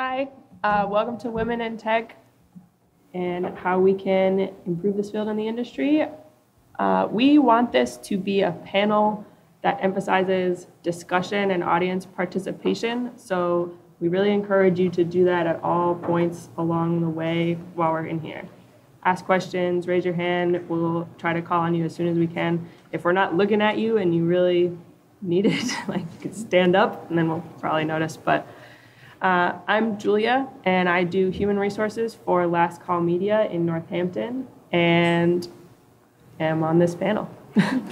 Hi, welcome to Women in Tech and how we can improve this field in the industry. We want this to be a panel that emphasizes discussion and audience participation. So we really encourage you to do that at all points along the way while we're in here. Ask questions, raise your hand. We'll try to call on you as soon as we can. If we're not looking at you and you really need it, like you can stand up and then we'll probably notice. But I'm Julia, and I do human resources for Last Call Media in Northampton, and am on this panel. Hi,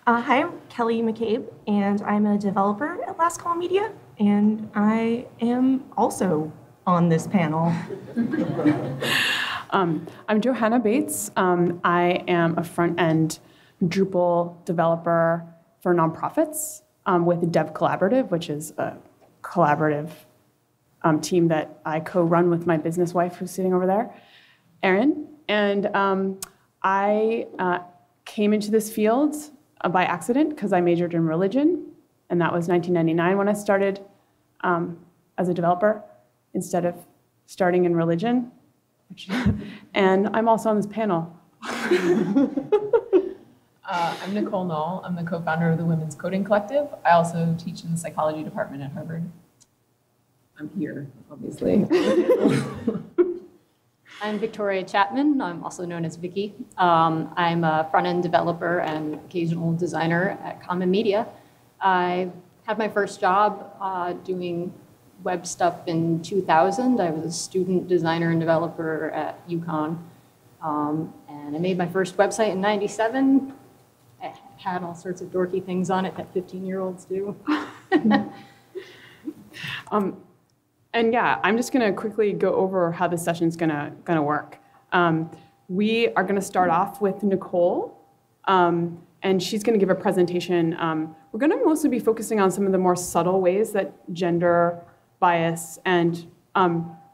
I'm Kelly McCabe, and I'm a developer at Last Call Media, and I am also on this panel. I'm Johanna Bates. I am a front-end Drupal developer for nonprofits with DevCollaborative, which is a collaborative team that I co-run with my business wife, who's sitting over there, Erin. And I came into this field by accident because I majored in religion, and that was 1999 when I started as a developer instead of starting in religion. And I'm also on this panel. I'm Nicole Noll. I'm the co-founder of the Women's Coding Collective. I also teach in the psychology department at Harvard. I'm here, obviously. I'm Victoria Chapman. I'm also known as Vicky. I'm a front-end developer and occasional designer at Common Media. I had my first job doing web stuff in 2000. I was a student designer and developer at UConn. And I made my first website in 97. It had all sorts of dorky things on it that 15-year-olds do. And yeah, I'm just gonna quickly go over how this session's gonna work. We are gonna start off with Nicole, and she's gonna give a presentation. We're gonna mostly be focusing on some of the more subtle ways that gender bias and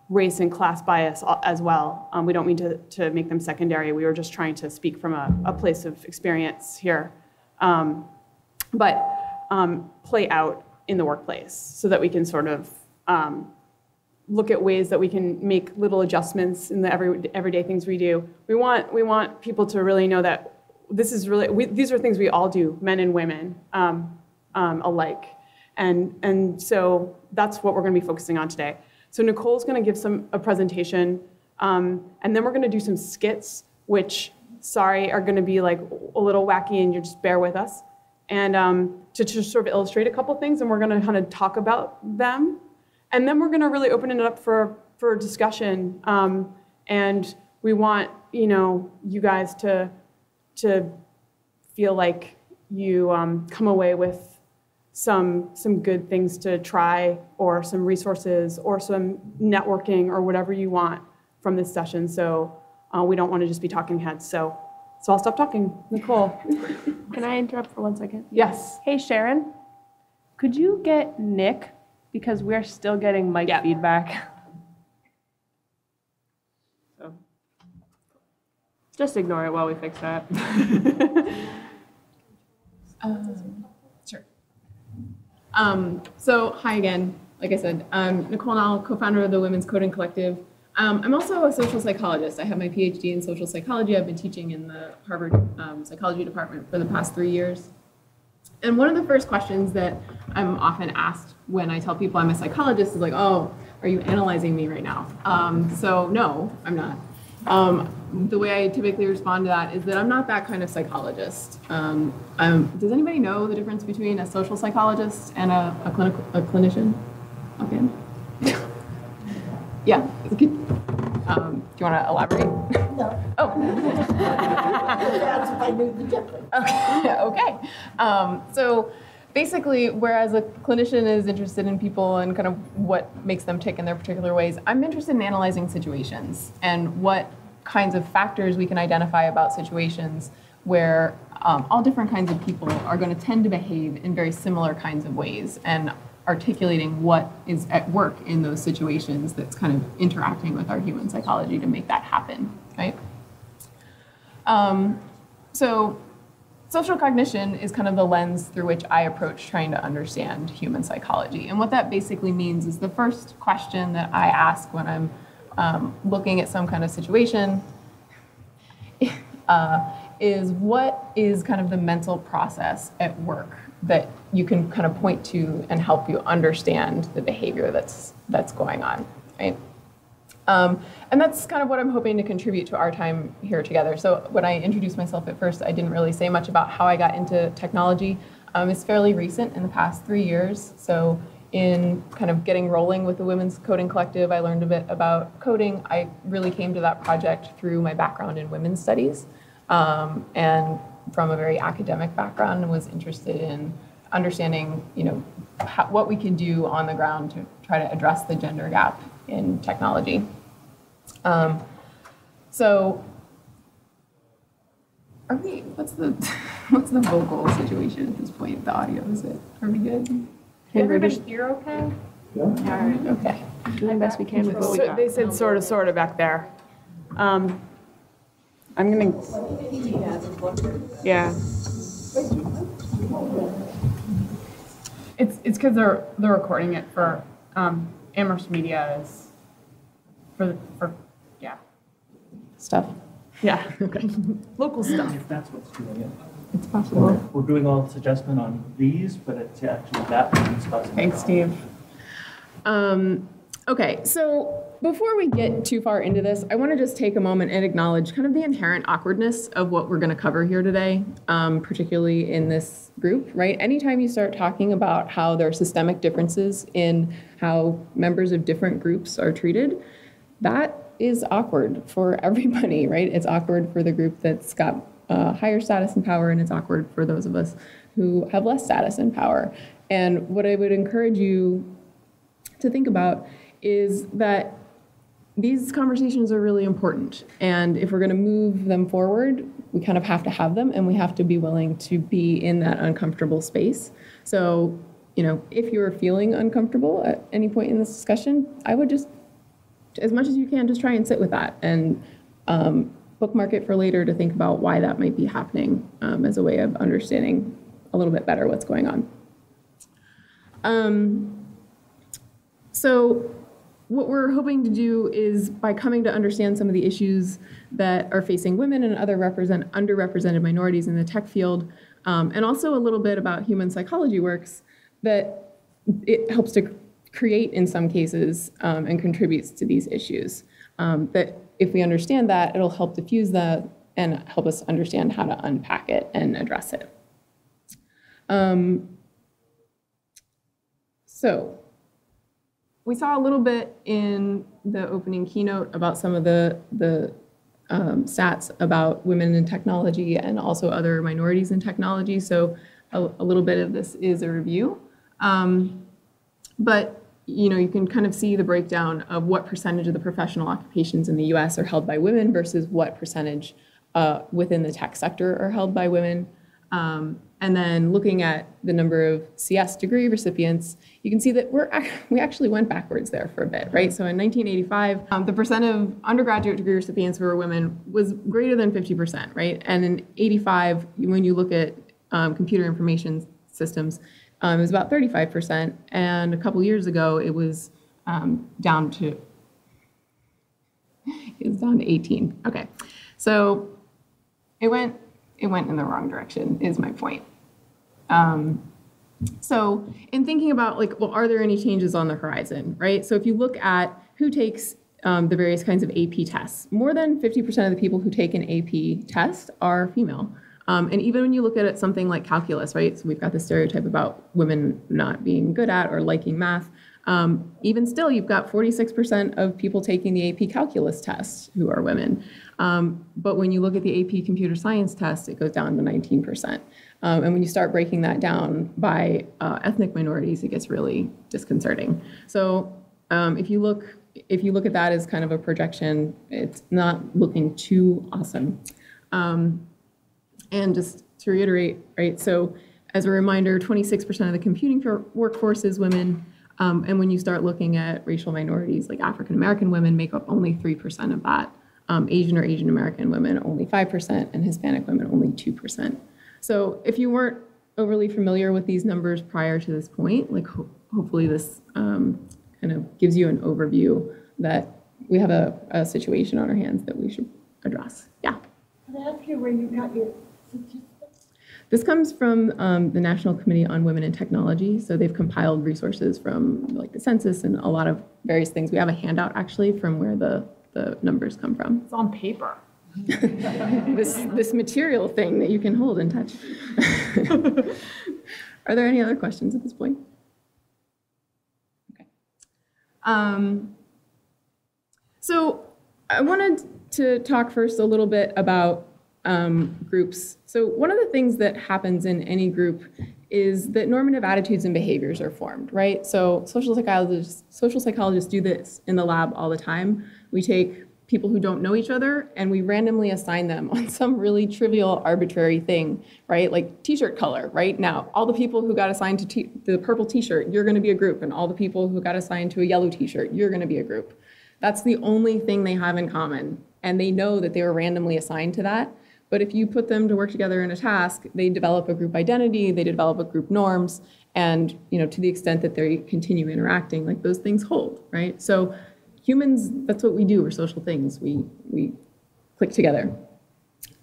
race and class bias as well. We don't mean to make them secondary. We were just trying to speak from a place of experience here, but play out in the workplace so that we can sort of look at ways that we can make little adjustments in the everyday things we do. We want people to really know that this is really, these are things we all do, men and women alike. And so that's what we're gonna be focusing on today. So Nicole's gonna give a presentation, and then we're gonna do some skits, which, sorry, are gonna be like a little wacky, and you just bear with us. And to just sort of illustrate a couple things, and we're gonna kind of talk about them. And then we're gonna really open it up for discussion. And we want, you guys to feel like you come away with some good things to try, or some resources, or some networking, or whatever you want from this session. So we don't want to just be talking heads. So I'll stop talking. Nicole. Can I interrupt for 1 second? Yes. Hey, Sharon, could you get Nick? Because we're still getting mic feedback. So just ignore it while we fix that. Sure. So hi again. Like I said, I'm Nicole Noll, co-founder of the Women's Coding Collective. I'm also a social psychologist. I have my PhD in social psychology. I've been teaching in the Harvard psychology department for the past 3 years. And one of the first questions that I'm often asked when I tell people I'm a psychologist is like, oh, are you analyzing me right now? So no, I'm not. The way I typically respond to that is that I'm not that kind of psychologist. Does anybody know the difference between a social psychologist and a clinician? Okay. Yeah. Do you want to elaborate? No. Oh. That's if I knew the difference. Okay. So basically, whereas a clinician is interested in people and kind of what makes them tick in their particular ways, I'm interested in analyzing situations and what kinds of factors we can identify about situations where all different kinds of people are going to tend to behave in very similar kinds of ways, and articulating what is at work in those situations that's kind of interacting with our human psychology to make that happen, right? So social cognition is kind of the lens through which I approach trying to understand human psychology. And what that basically means is the first question that I ask when I'm looking at some kind of situation is what is kind of the mental process at work that you can kind of point to and help you understand the behavior that's going on, right? And that's kind of what I'm hoping to contribute to our time here together. So when I introduced myself at first, I didn't really say much about how I got into technology. It's fairly recent, in the past 3 years. So in kind of getting rolling with the Women's Coding Collective, I learned a bit about coding. I really came to that project through my background in women's studies, and from a very academic background, and was interested in understanding, what we can do on the ground to try to address the gender gap in technology. So, what's the vocal situation at this point? The audio, are we good? Can everybody hear okay? Yeah. All right, okay. Doing the best we can with what we So got. they said sort of back there. I'm gonna, yeah. It's because they're recording it for Amherst Media is for yeah Stuff. yeah okay local stuff. If that's what's doing it. It's possible. We're doing all this adjustment on these, but it's actually that one's causing. Thanks, Steve. Okay, so before we get too far into this, I want to just take a moment and acknowledge kind of the inherent awkwardness of what we're going to cover here today, particularly in this group, right? Anytime you start talking about how there are systemic differences in how members of different groups are treated, that is awkward for everybody, right? It's awkward for the group that's got higher status and power, and it's awkward for those of us who have less status and power. And what I would encourage you to think about is that these conversations are really important. And if we're going to move them forward, we kind of have to have them, and we have to be willing to be in that uncomfortable space. So, if you're feeling uncomfortable at any point in this discussion, I would just, as much as you can, just try and sit with that and bookmark it for later to think about why that might be happening, as a way of understanding a little bit better what's going on. So what we're hoping to do is, by coming to understand some of the issues that are facing women and other underrepresented minorities in the tech field, and also a little bit about human psychology works, that it helps to create, in some cases, and contributes to these issues. That if we understand that, it'll help diffuse that and help us understand how to unpack it and address it. So we saw a little bit in the opening keynote about some of the stats about women in technology and also other minorities in technology. So a little bit of this is a review. But you can kind of see the breakdown of what percentage of the professional occupations in the US are held by women versus what percentage within the tech sector are held by women. And then looking at the number of CS degree recipients, you can see that we actually went backwards there for a bit, right? So in 1985, the percent of undergraduate degree recipients who were women was greater than 50%, right? And in 85, when you look at computer information systems, it was about 35%. And a couple years ago, it was down to 18. Okay, so it went in the wrong direction, is my point. So in thinking about, are there any changes on the horizon, right? So if you look at who takes the various kinds of AP tests, more than 50% of the people who take an AP test are female. And even when you look at something like calculus, right? So we've got this stereotype about women not being good at or liking math. Even still, you've got 46% of people taking the AP calculus test who are women. But when you look at the AP computer science test, it goes down to 19%. And when you start breaking that down by ethnic minorities, it gets really disconcerting. So if you look at that as kind of a projection, it's not looking too awesome. And just to reiterate, right? So as a reminder, 26% of the computing workforce is women. And when you start looking at racial minorities, like African American women make up only 3% of that. Asian or Asian American women, only 5%, and Hispanic women, only 2%. So if you weren't overly familiar with these numbers prior to this point, like hopefully this kind of gives you an overview that we have a situation on our hands that we should address. Yeah. Can I ask you where you got your statistics? This comes from the National Committee on Women in Technology. So they've compiled resources from like the census and a lot of various things. We have a handout actually from where the numbers come from. It's on paper. This material thing that you can hold and touch. Are there any other questions at this point? Okay. So I wanted to talk first a little bit about groups. So one of the things that happens in any group is that normative attitudes and behaviors are formed, right? So social psychologists do this in the lab all the time. We take people who don't know each other and we randomly assign them on some really trivial, arbitrary thing, right? Like t-shirt color, right? Now, all the people who got assigned to the purple t-shirt, you're gonna be a group, and all the people who got assigned to a yellow t-shirt, you're gonna be a group. That's the only thing they have in common, and they know that they were randomly assigned to that. But if you put them to work together in a task, they develop a group identity, they develop a group norms, and to the extent that they continue interacting, like those things hold, right? So humans, that's what we do. We're social things. We click together.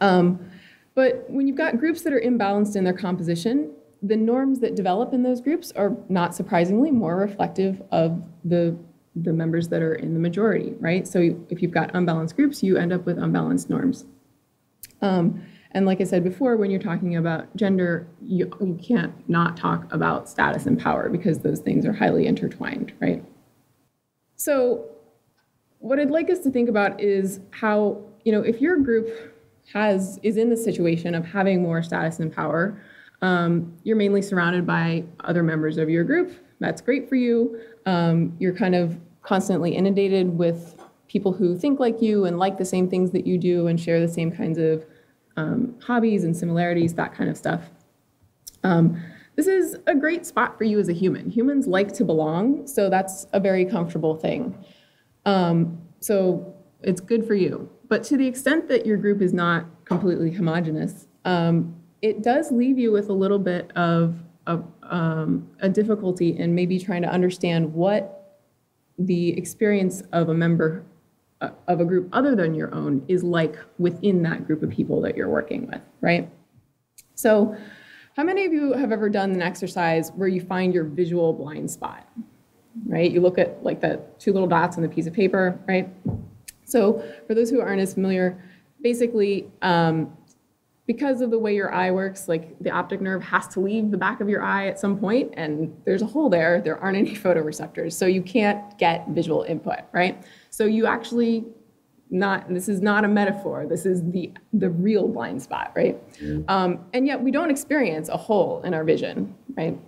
But when you've got groups that are imbalanced in their composition, the norms that develop in those groups are not surprisingly more reflective of the members that are in the majority, right? So if you've got unbalanced groups, you end up with unbalanced norms. And like I said before, when you're talking about gender, you can't not talk about status and power because those things are highly intertwined, right? So what I'd like us to think about is how, if your group is in the situation of having more status and power, you're mainly surrounded by other members of your group. That's great for you. You're kind of constantly inundated with people who think like you and like the same things that you do and share the same kinds of hobbies and similarities, that kind of stuff. This is a great spot for you as a human. Humans like to belong, so that's a very comfortable thing. So it's good for you. But to the extent that your group is not completely homogenous, it does leave you with a little bit of a difficulty in maybe trying to understand what the experience of a member of a group other than your own is like within that group of people that you're working with, right? So how many of you have ever done an exercise where you find your visual blind spot, right? You look at like the two little dots on the piece of paper, right? So for those who aren't as familiar, basically, because of the way your eye works, like the optic nerve has to leave the back of your eye at some point, and there's a hole there. There aren't any photoreceptors, so you can't get visual input, right? So you actually this is not a metaphor. This is the real blind spot, right? And yet we don't experience a hole in our vision, right?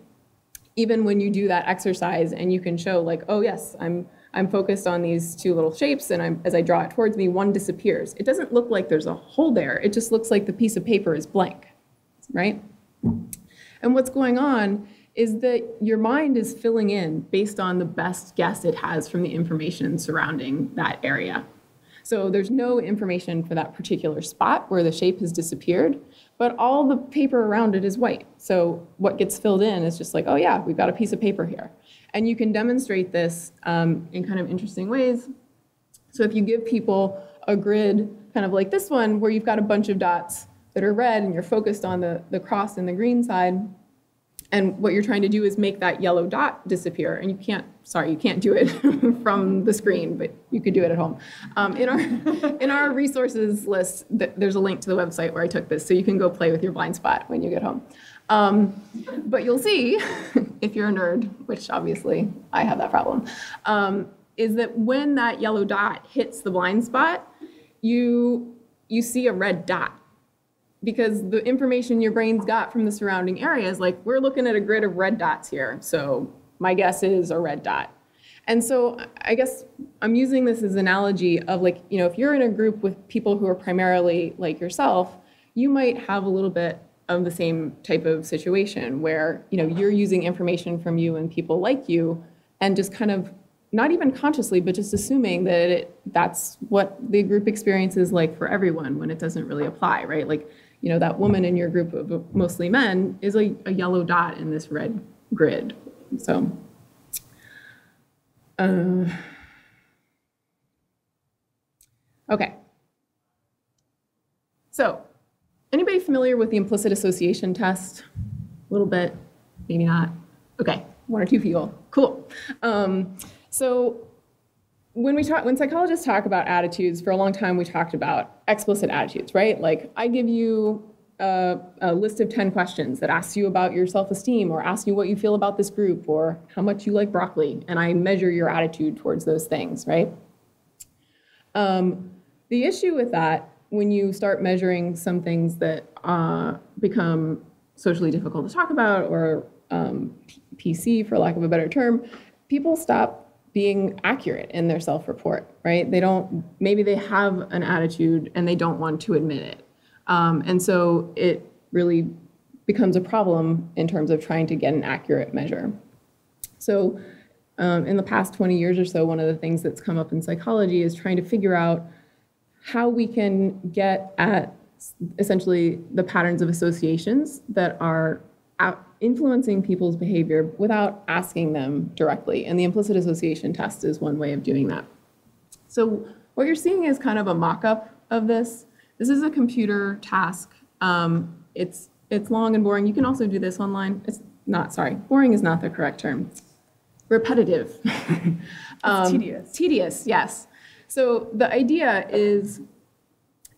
Even when you do that exercise and you can show like, oh yes, I'm focused on these two little shapes, and as I draw it towards me, one disappears. It doesn't look like there's a hole there. It just looks like the piece of paper is blank, right? And what's going on is that your mind is filling in based on the best guess it has from the information surrounding that area. So there's no information for that particular spot where the shape has disappeared, but all the paper around it is white. So what gets filled in is just like, oh yeah, we've got a piece of paper here. And you can demonstrate this in kind of interesting ways. So if you give people a grid kind of like this one, where you've got a bunch of dots that are red and you're focused on the cross and the green side, and what you're trying to do is make that yellow dot disappear. And you can't do it from the screen, but you could do it at home. In our resources list, there's a link to the website where I took this, so you can go play with your blind spot when you get home. But you'll see, if you're a nerd, which obviously I have that problem, is that when that yellow dot hits the blind spot, you see a red dot. Because the information your brain's got from the surrounding area is like, we're looking at a grid of red dots here, so my guess is a red dot. And so I guess I'm using this as an analogy of like, if you're in a group with people who are primarily like yourself, you might have a little bit of the same type of situation where, you're using information from you and people like you and just kind of, not even consciously, but just assuming that that's what the group experience is like for everyone when it doesn't really apply, right? Like, that woman in your group of mostly men is a yellow dot in this red grid. So, okay. So, anybody familiar with the implicit association test? A little bit, maybe not. Okay, one or two people. Cool. So when psychologists talk about attitudes, for a long time we talked about explicit attitudes, right? Like I give you a list of 10 questions that asks you about your self-esteem or asks you what you feel about this group or how much you like broccoli, and I measure your attitude towards those things, right? The issue with that, when you start measuring some things that become socially difficult to talk about or PC, for lack of a better term, people stop being accurate in their self-report, right? Maybe they have an attitude and they don't want to admit it. And so it really becomes a problem in terms of trying to get an accurate measure. So in the past 20 years or so, one of the things that's come up in psychology is trying to figure out how we can get at essentially the patterns of associations that are influencing people's behavior without asking them directly. And the implicit association test is one way of doing that. So what you're seeing is kind of a mock-up of this. This is a computer task. It's long and boring. You can also do this online. Boring is not the correct term. Repetitive. It's tedious. Tedious, yes. So the idea is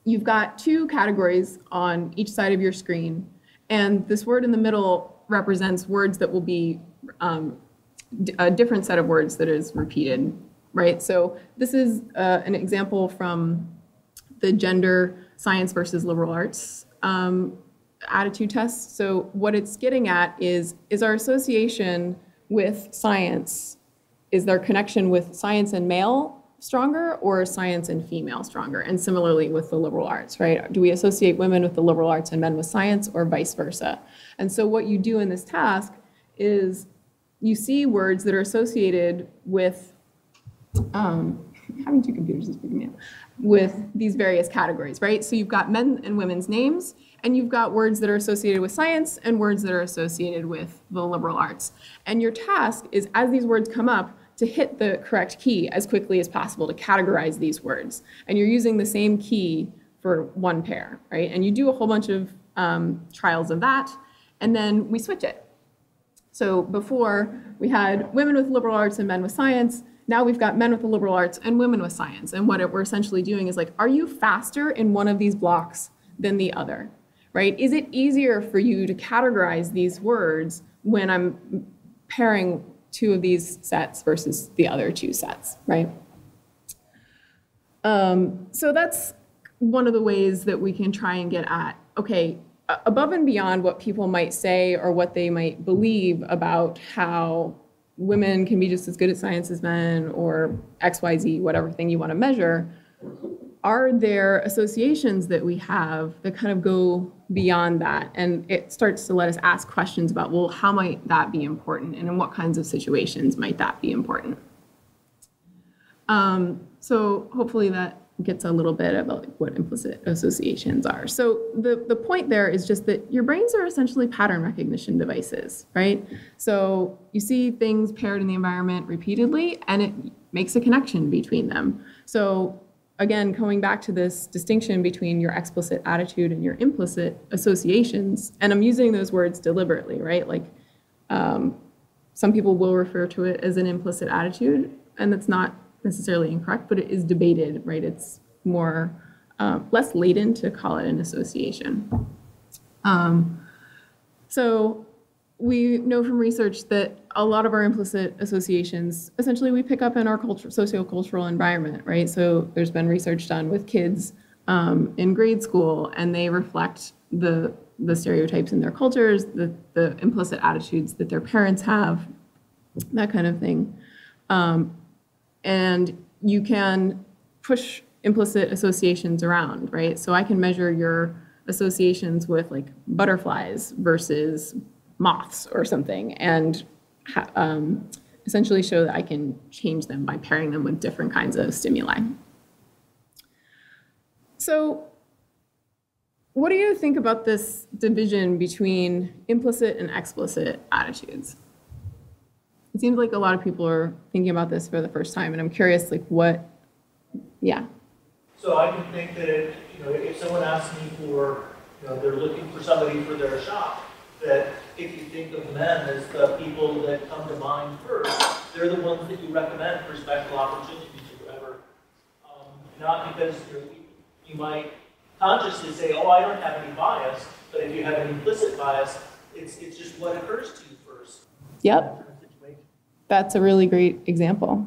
you've got two categories on each side of your screen, and this word in the middle represents words that will be a different set of words that is repeated, right? So this is an example from the gender science versus liberal arts attitude test. So what it's getting at is our association with science, is their connection with science and male stronger or science and female stronger? And similarly with the liberal arts, right? Do we associate women with the liberal arts and men with science, or vice versa? And so what you do in this task is you see words that are associated with, having two computers is freaking me out, with these various categories, right? So you've got men and women's names, and you've got words that are associated with science and words that are associated with the liberal arts. And your task is, as these words come up, to hit the correct key as quickly as possible to categorize these words. And you're using the same key for one pair, right? And you do a whole bunch of trials of that, and then we switch it. So before, we had women with liberal arts and men with science. Now we've got men with the liberal arts and women with science. And what we're essentially doing is like, are you faster in one of these blocks than the other, right? Is it easier for you to categorize these words when I'm pairing two of these sets versus the other two sets, right? So that's one of the ways that we can try and get at, okay, above and beyond what people might say or what they might believe about how women can be just as good at science as men or XYZ, whatever thing you want to measure, are there associations that we have that kind of go beyond that? And it starts to let us ask questions about, well, how might that be important? And in what kinds of situations might that be important? So hopefully that gets a little bit about like what implicit associations are. So the point there is just that your brains are essentially pattern recognition devices, right? So you see things paired in the environment repeatedly, and it makes a connection between them. So again, going back to this distinction between your explicit attitude and your implicit associations, and I'm using those words deliberately, right? Like some people will refer to it as an implicit attitude, and that's not necessarily incorrect, but it is debated, right? It's more, less latent to call it an association. So we know from research that a lot of our implicit associations, essentially we pick up in our sociocultural environment, right? So there's been research done with kids in grade school, and they reflect the stereotypes in their cultures, the implicit attitudes that their parents have, that kind of thing. And you can push implicit associations around, right? So I can measure your associations with like butterflies versus moths or something, and essentially show that I can change them by pairing them with different kinds of stimuli. So what do you think about this division between implicit and explicit attitudes? It seems like a lot of people are thinking about this for the first time, and I'm curious, like, what, yeah. So I can think that, if someone asks me for, they're looking for somebody for their shop, that if you think of men as the people that come to mind first, they're the ones that you recommend for special opportunities or whatever. Not because you might consciously say, oh, I don't have any bias, but if you have an implicit bias, it's just what occurs to you first. Yep. That's a really great example.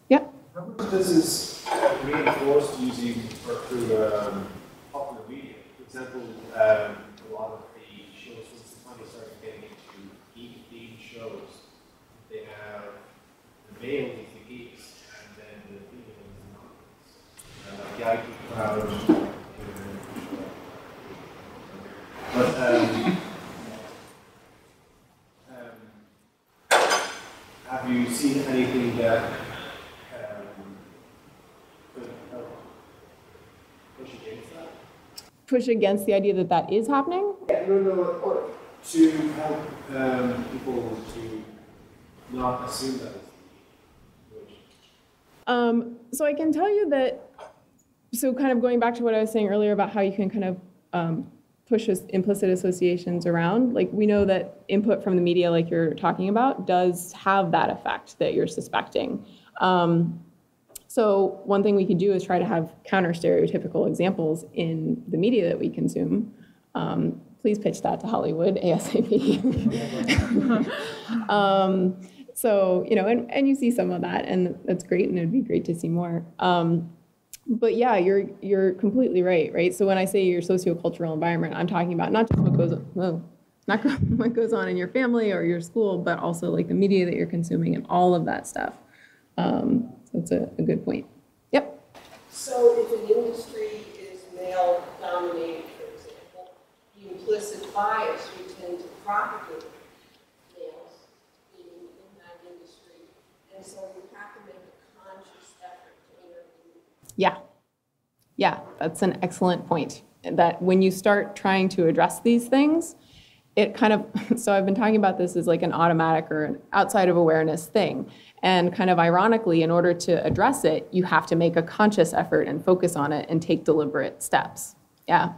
Yep. How much of this is reinforced using or through popular media? For example, a lot of the shows, since the time they started getting into geek-themed shows, they have the male is the geeks, and then the female is the non-geeks. The IT crowd, but have you seen anything that could help push against that? Push against the idea that that is happening? Yeah, or to help people to not assume that it's So I can tell you that, so kind of going back to what I was saying earlier about how you can kind of push implicit associations around, like we know that input from the media, like you're talking about, does have that effect that you're suspecting. So one thing we could do is try to have counter-stereotypical examples in the media that we consume. Please pitch that to Hollywood ASAP. So, and you see some of that, and that's great, and it'd be great to see more. But yeah, you're completely right? So when I say your sociocultural environment, I'm talking about not just what goes on in your family or your school, but also like the media that you're consuming and all of that stuff. So it's a good point. Yep. So if an industry is male dominated, for example, the implicit bias would tend to propagate males in that industry. And so you have to make a conscious effort to interview. Yeah, that's an excellent point. That when you start trying to address these things, it kind of, so I've been talking about this as like an automatic or an outside of awareness thing. And kind of ironically, in order to address it, you have to make a conscious effort and focus on it and take deliberate steps. Yeah.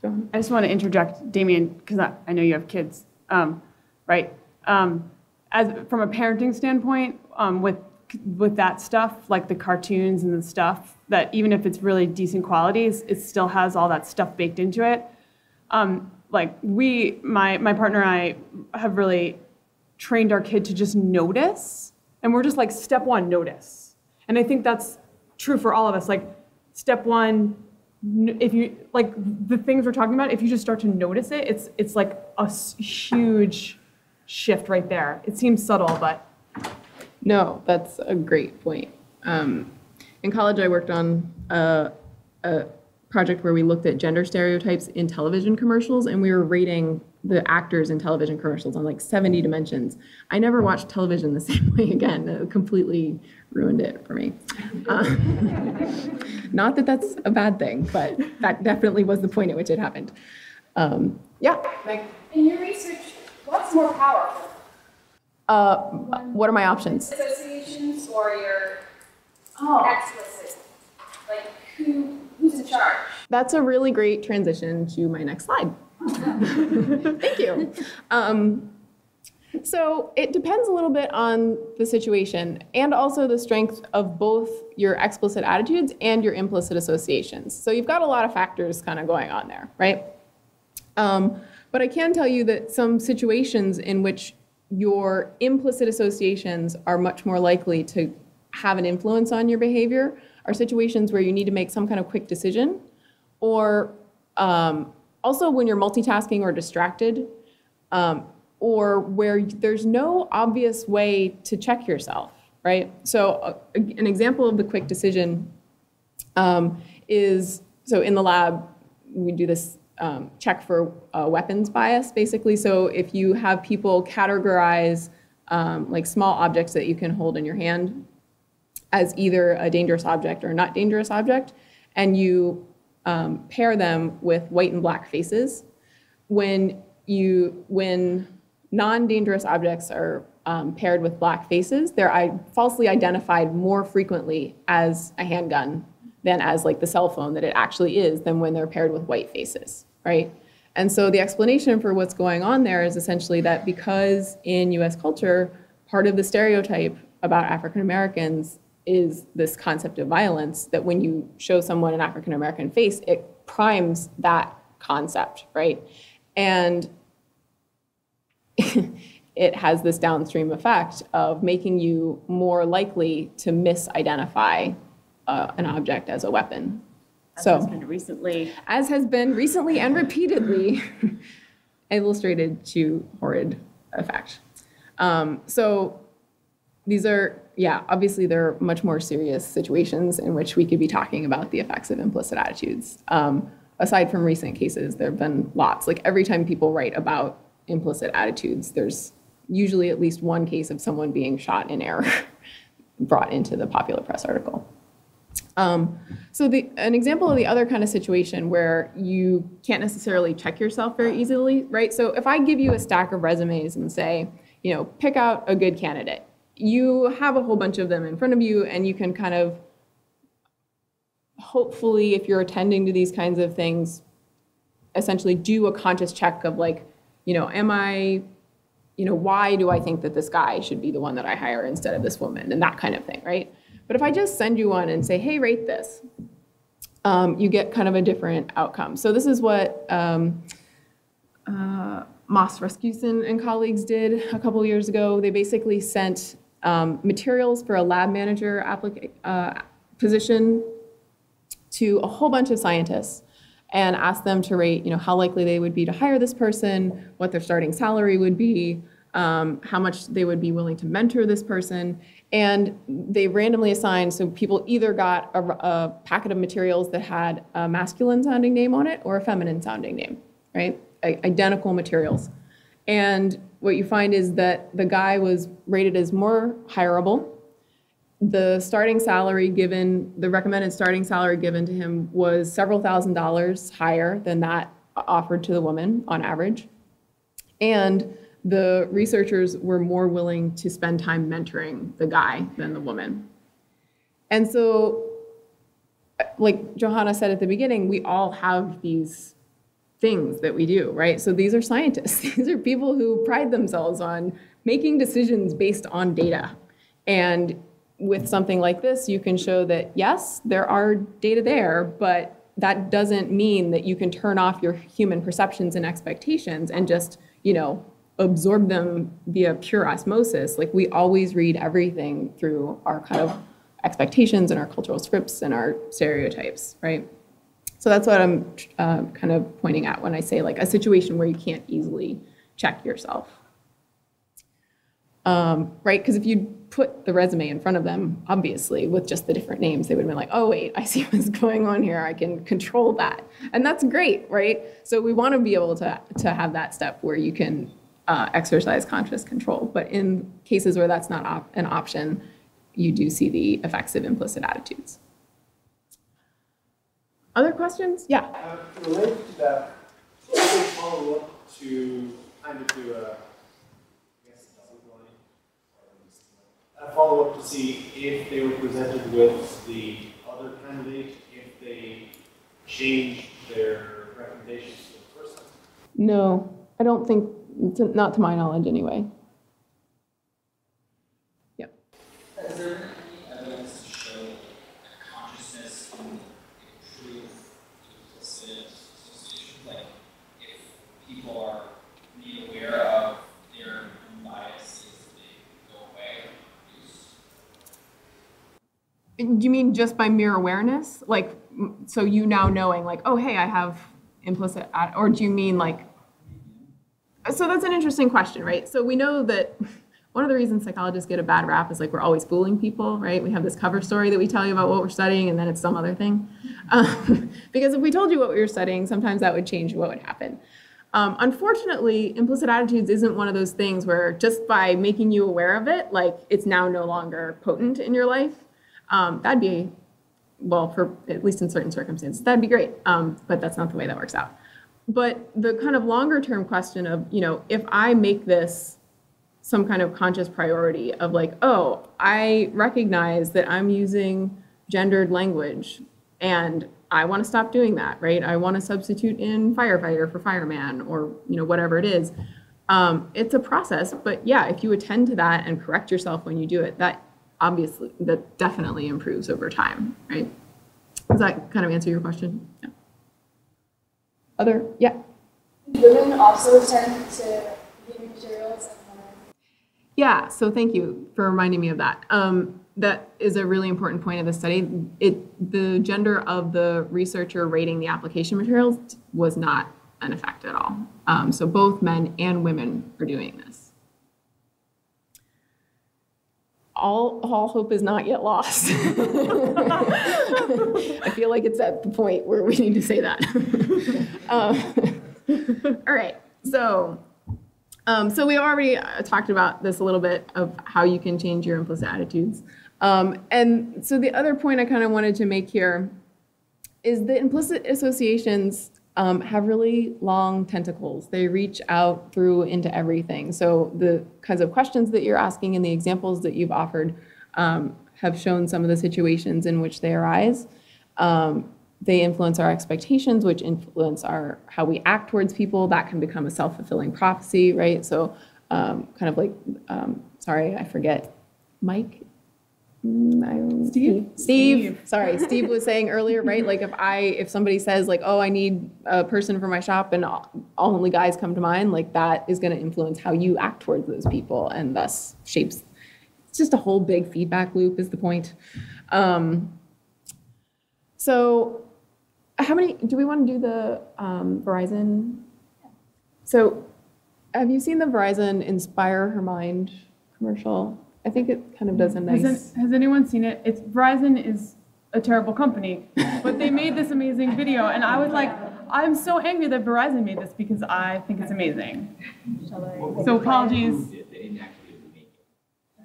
I just want to interject, Damien, because I know you have kids, right? As from a parenting standpoint, with that stuff, like the cartoons and the stuff, that even if it's really decent qualities, it still has all that stuff baked into it. Like my partner and I have really trained our kid to just notice, and we're just like, step one, notice. And I think that's true for all of us. Like step one, if you, like the things we're talking about, if you just start to notice it, it's like a huge shift right there. It seems subtle, but. No, that's a great point. In college, I worked on a project where we looked at gender stereotypes in television commercials, and we were rating the actors in television commercials on like 70 dimensions. I never watched television the same way again. It completely ruined it for me. Not that that's a bad thing, but that definitely was the point at which it happened. Yeah. In your research, what's more powerful? What are my options? Associations or your explicit? Like who's in charge? That's a really great transition to my next slide. Thank you. So it depends a little bit on the situation and also the strength of both your explicit attitudes and your implicit associations. So you've got a lot of factors kind of going on there, right? But I can tell you that some situations in which your implicit associations are much more likely to have an influence on your behavior are situations where you need to make some kind of quick decision, or also when you're multitasking or distracted, or where there's no obvious way to check yourself, right? So an example of the quick decision is, so in the lab, we do this check for weapons bias, basically. So if you have people categorize like small objects that you can hold in your hand as either a dangerous object or a not dangerous object, and you pair them with white and black faces. When non-dangerous objects are paired with black faces, they're falsely identified more frequently as a handgun than as like the cell phone that it actually is than when they're paired with white faces, right? And so the explanation for what's going on there is essentially that because in US culture, part of the stereotype about African Americans is this concept of violence, that when you show someone an African American face, it primes that concept, right? And it has this downstream effect of making you more likely to misidentify an object as a weapon. As has been recently and repeatedly illustrated to horrid effect. So these are, obviously there are much more serious situations in which we could be talking about the effects of implicit attitudes. Aside from recent cases, there have been lots. Like every time people write about implicit attitudes, there's usually at least one case of someone being shot in error brought into the popular press article. So an example of the other kind of situation where you can't necessarily check yourself very easily, right? So if I give you a stack of resumes and say, pick out a good candidate, you have a whole bunch of them in front of you, and you can kind of, hopefully, if you're attending to these kinds of things, essentially do a conscious check of like, why do I think that this guy should be the one that I hire instead of this woman, and that kind of thing, right? But if I just send you one and say, hey, rate this, you get kind of a different outcome. So this is what Moss Rasmussen and colleagues did a couple years ago. They basically sent materials for a lab manager position to a whole bunch of scientists and asked them to rate, how likely they would be to hire this person, what their starting salary would be, how much they would be willing to mentor this person. And they randomly assigned, so people either got a packet of materials that had a masculine sounding name on it or a feminine sounding name, right? Identical materials. And what you find is that the guy was rated as more hireable. The starting salary given, the recommended starting salary given to him was several $1,000s higher than that offered to the woman on average. And the researchers were more willing to spend time mentoring the guy than the woman. And so, like Johanna said at the beginning, we all have these things that we do, right? So these are scientists. These are people who pride themselves on making decisions based on data. And with something like this, you can show that, yes, there are data there, but that doesn't mean that you can turn off your human perceptions and expectations and just, absorb them via pure osmosis. Like we always read everything through our kind of expectations and our cultural scripts and our stereotypes, right? So that's what I'm kind of pointing at when I say like a situation where you can't easily check yourself. Right, because if you put the resume in front of them, obviously, with just the different names, they would have been like, oh, wait, I see what's going on here. I can control that. And that's great, right? So we want to be able to have that step where you can exercise conscious control. But in cases where that's not an option, you do see the effects of implicit attitudes. Other questions? Yeah. Related to that, so we can follow up to kind of do a follow up to see if they were presented with the other candidate, if they changed their recommendations to the first time? No, I don't think, not to my knowledge anyway. Yep. Is there any evidence to show that consciousness can improve implicit association? Like if people are made aware of their biases, they go away? Do you mean just by mere awareness? Like, so you now knowing like, oh, hey, I have implicit, or do you mean like, so that's an interesting question, right? So we know that one of the reasons psychologists get a bad rap is like we're always fooling people, right? We have this cover story that we tell you about what we're studying and then it's some other thing. Because if we told you what we were studying, sometimes that would change what would happen. Unfortunately, implicit attitudes isn't one of those things where just by making you aware of it, like it's now no longer potent in your life. That'd be well, for at least in certain circumstances, that'd be great. But that's not the way that works out. But the kind of longer term question of, if I make this some kind of conscious priority of like, oh, I recognize that I'm using gendered language and I want to stop doing that, right? I want to substitute in firefighter for fireman or, whatever it is. It's a process, but yeah, if you attend to that and correct yourself when you do it, that definitely improves over time, right? Does that kind of answer your question? Yeah. Yeah. Do women also tend to read materials? Yeah, so thank you for reminding me of that. That is a really important point of the study. The gender of the researcher rating the application materials was not an effect at all. So both men and women are doing this. All hope is not yet lost. I feel like it's at the point where we need to say that. All right, so we already talked about this a little bit of how you can change your implicit attitudes. And so the other point I kind of wanted to make here is the implicit associations have really long tentacles. They reach out through into everything. So the kinds of questions that you're asking and the examples that you've offered have shown some of the situations in which they arise. They influence our expectations, which influence how we act towards people. That can become a self-fulfilling prophecy, right? So kind of like, sorry, I forget, Mike? Steve. Sorry, Steve was saying earlier, right? Like if somebody says like, oh, I need a person for my shop and only guys come to mind, like that is going to influence how you act towards those people and thus shapes. It's just a whole big feedback loop is the point. So how many, do we want to do the Verizon? So have you seen the Verizon Inspire Her Mind commercial? I think it kind of does a nice... Has anyone seen it? Verizon is a terrible company, but they made this amazing video, and I was like, I'm so angry that Verizon made this because I think it's amazing. So apologies. They didn't actually make it.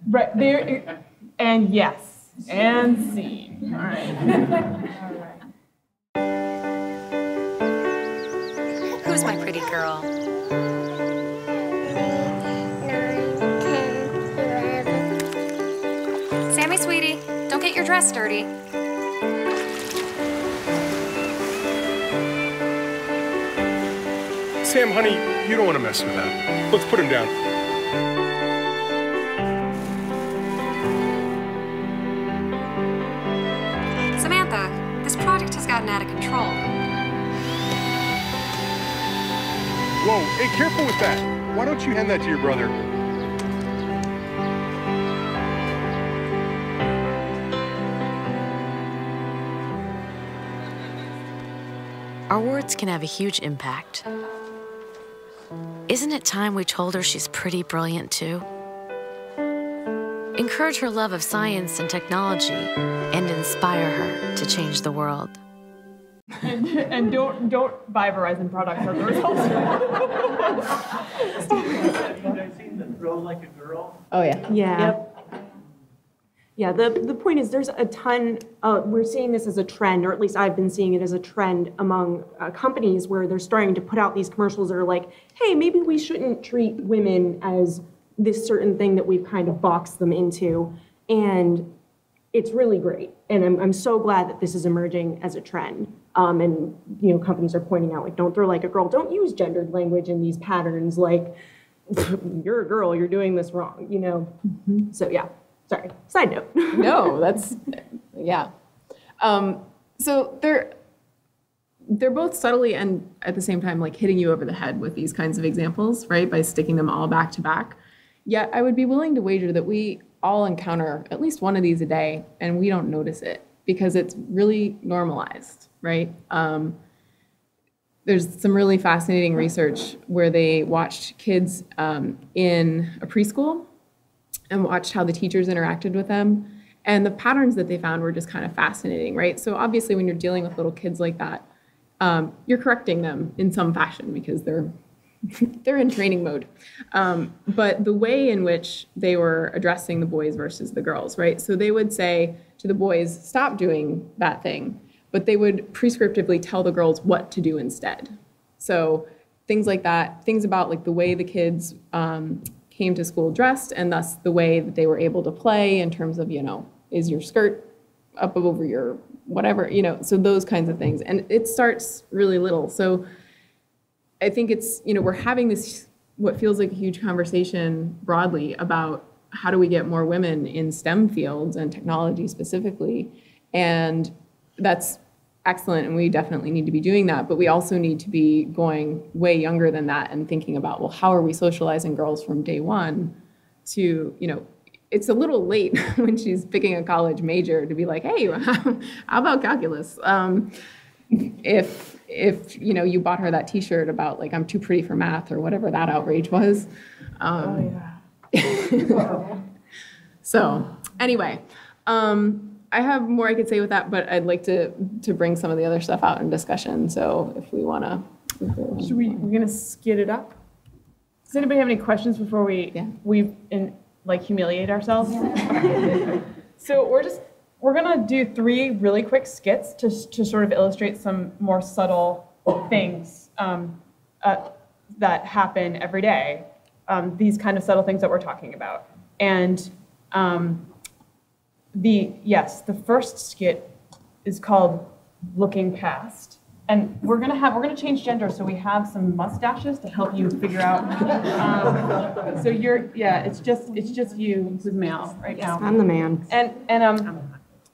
Right there, and yes, and scene. All right. All right. Who's my pretty girl? Sammy, sweetie, don't get your dress dirty. Sam, honey, you don't want to mess with that. Let's put him down. Samantha, this project has gotten out of control. Whoa, hey, careful with that. Why don't you hand that to your brother? Our words can have a huge impact. Isn't it time we told her she's pretty brilliant too? Encourage her love of science and technology and inspire her to change the world. And don't buy Verizon products as a result. Have you guys seen the Throw Like a Girl? Oh, yeah. Yeah. Yep. Yeah, the point is there's a ton, we're seeing this as a trend, or at least I've been seeing it as a trend among companies where they're starting to put out these commercials that are like, hey, maybe we shouldn't treat women as this certain thing that we've kind of boxed them into. And it's really great. And I'm so glad that this is emerging as a trend. And, companies are pointing out, like, don't throw like a girl, don't use gendered language in these patterns, like, you're a girl, you're doing this wrong, Mm-hmm. So, yeah. Sorry, side note. No, that's, yeah. So they're both subtly and at the same time like hitting you over the head with these kinds of examples, right? By sticking them all back to back. Yet I would be willing to wager that we all encounter at least one of these a day and we don't notice it because it's really normalized, right? There's some really fascinating research where they watched kids in a preschool and watched how the teachers interacted with them. And the patterns that they found were just kind of fascinating, right? So obviously when you're dealing with little kids like that, you're correcting them in some fashion because they're they're in training mode. But the way in which they were addressing the boys versus the girls, right? So they would say to the boys, stop doing that thing, but they would prescriptively tell the girls what to do instead. So things like that, things about like the way the kids came to school dressed, and thus the way that they were able to play in terms of, is your skirt up over your whatever, so those kinds of things. And it starts really little. So I think it's, we're having this, what feels like a huge conversation broadly about how do we get more women in STEM fields and technology specifically. And that's excellent, and we definitely need to be doing that. But we also need to be going way younger than that and thinking about, well, how are we socializing girls from day one to, it's a little late when she's picking a college major to be like, hey, how about calculus? If you bought her that T-shirt about like I'm too pretty for math or whatever that outrage was. So anyway, I have more I could say with that, but I'd like to bring some of the other stuff out in discussion. So if we want to, we're gonna skid it up. Does anybody have any questions before we humiliate ourselves? Yeah. So we're gonna do 3 really quick skits to sort of illustrate some more subtle things that happen every day. These kind of subtle things that we're talking about. And the first skit is called Looking Past. And we're gonna change gender, so we have some mustaches to help you figure out. So it's just you who's male right now. I'm the man.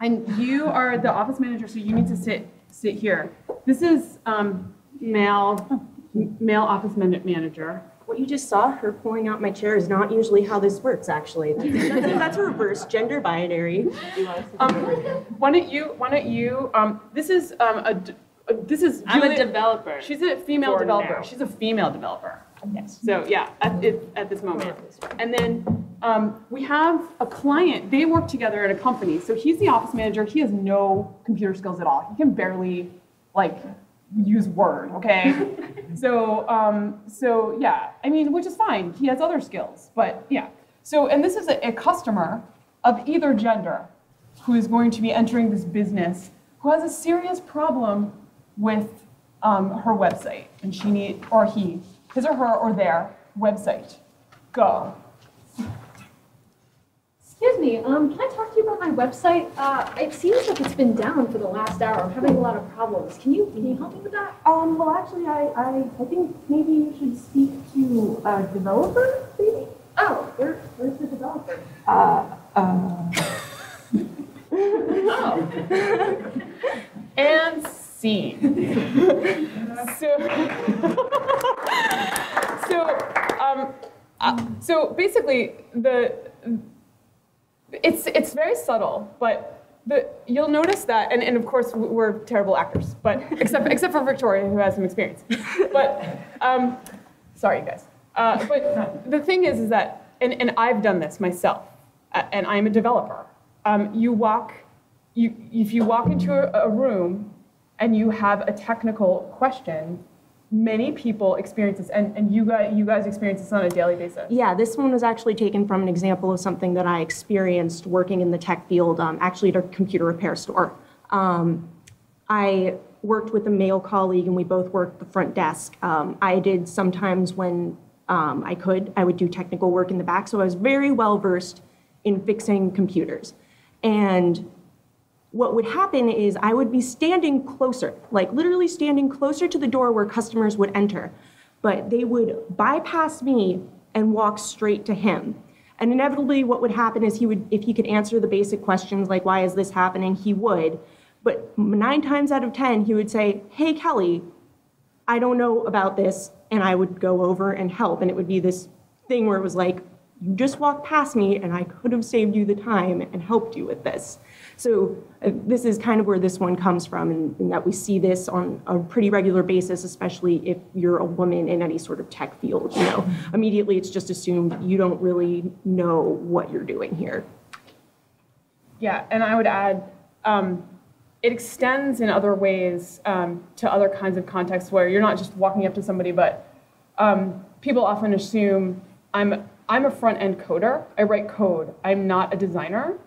And you are the office manager, so you need to sit here. This is male office manager. What you just saw, her pulling out my chair, is not usually how this works, actually. That's a reverse gender binary. Why don't you? This is Julia. I'm a developer. She's a female developer. Now. She's a female developer. Yes. So yeah, at this moment. And then we have a client. They work together at a company. So he's the office manager. He has no computer skills at all. He can barely use Word. Okay. So yeah. I mean, which is fine. He has other skills. But yeah. So and this is a customer of either gender who is going to be entering this business who has a serious problem with her website, and his or her or their website. Go. Excuse me, can I talk to you about my website? It seems like it's been down for the last hour. I'm having a lot of problems. Can you help me with that? Well, actually, I think maybe you should speak to a developer, maybe? Oh, where's the developer? And scene. So basically, it's very subtle, but you'll notice that, and of course we're terrible actors, but except for Victoria, who has some experience. But sorry, you guys. But the thing is that, and I've done this myself, and I'm a developer. If you walk into a room and you have a technical question, many people experience this, and you guys experience this on a daily basis. Yeah, this one was actually taken from an example of something that I experienced working in the tech field, actually at a computer repair store. I worked with a male colleague, and we both worked the front desk. I did sometimes when I would do technical work in the back, so I was very well versed in fixing computers. And what would happen is I would be standing closer, like literally standing closer to the door where customers would enter, but they would bypass me and walk straight to him. And inevitably what would happen is if he could answer the basic questions like, why is this happening, he would. But 9 times out of 10, he would say, hey, Kelly, I don't know about this. And I would go over and help. And it would be this thing where it was like, you just walked past me and I could have saved you the time and helped you with this. So this is kind of where this one comes from, and that we see this on a pretty regular basis, especially if you're a woman in any sort of tech field. Immediately it's just assumed you don't really know what you're doing here. Yeah, and I would add, it extends in other ways to other kinds of contexts where you're not just walking up to somebody, but people often assume I'm a front-end coder. I write code. I'm not a designer.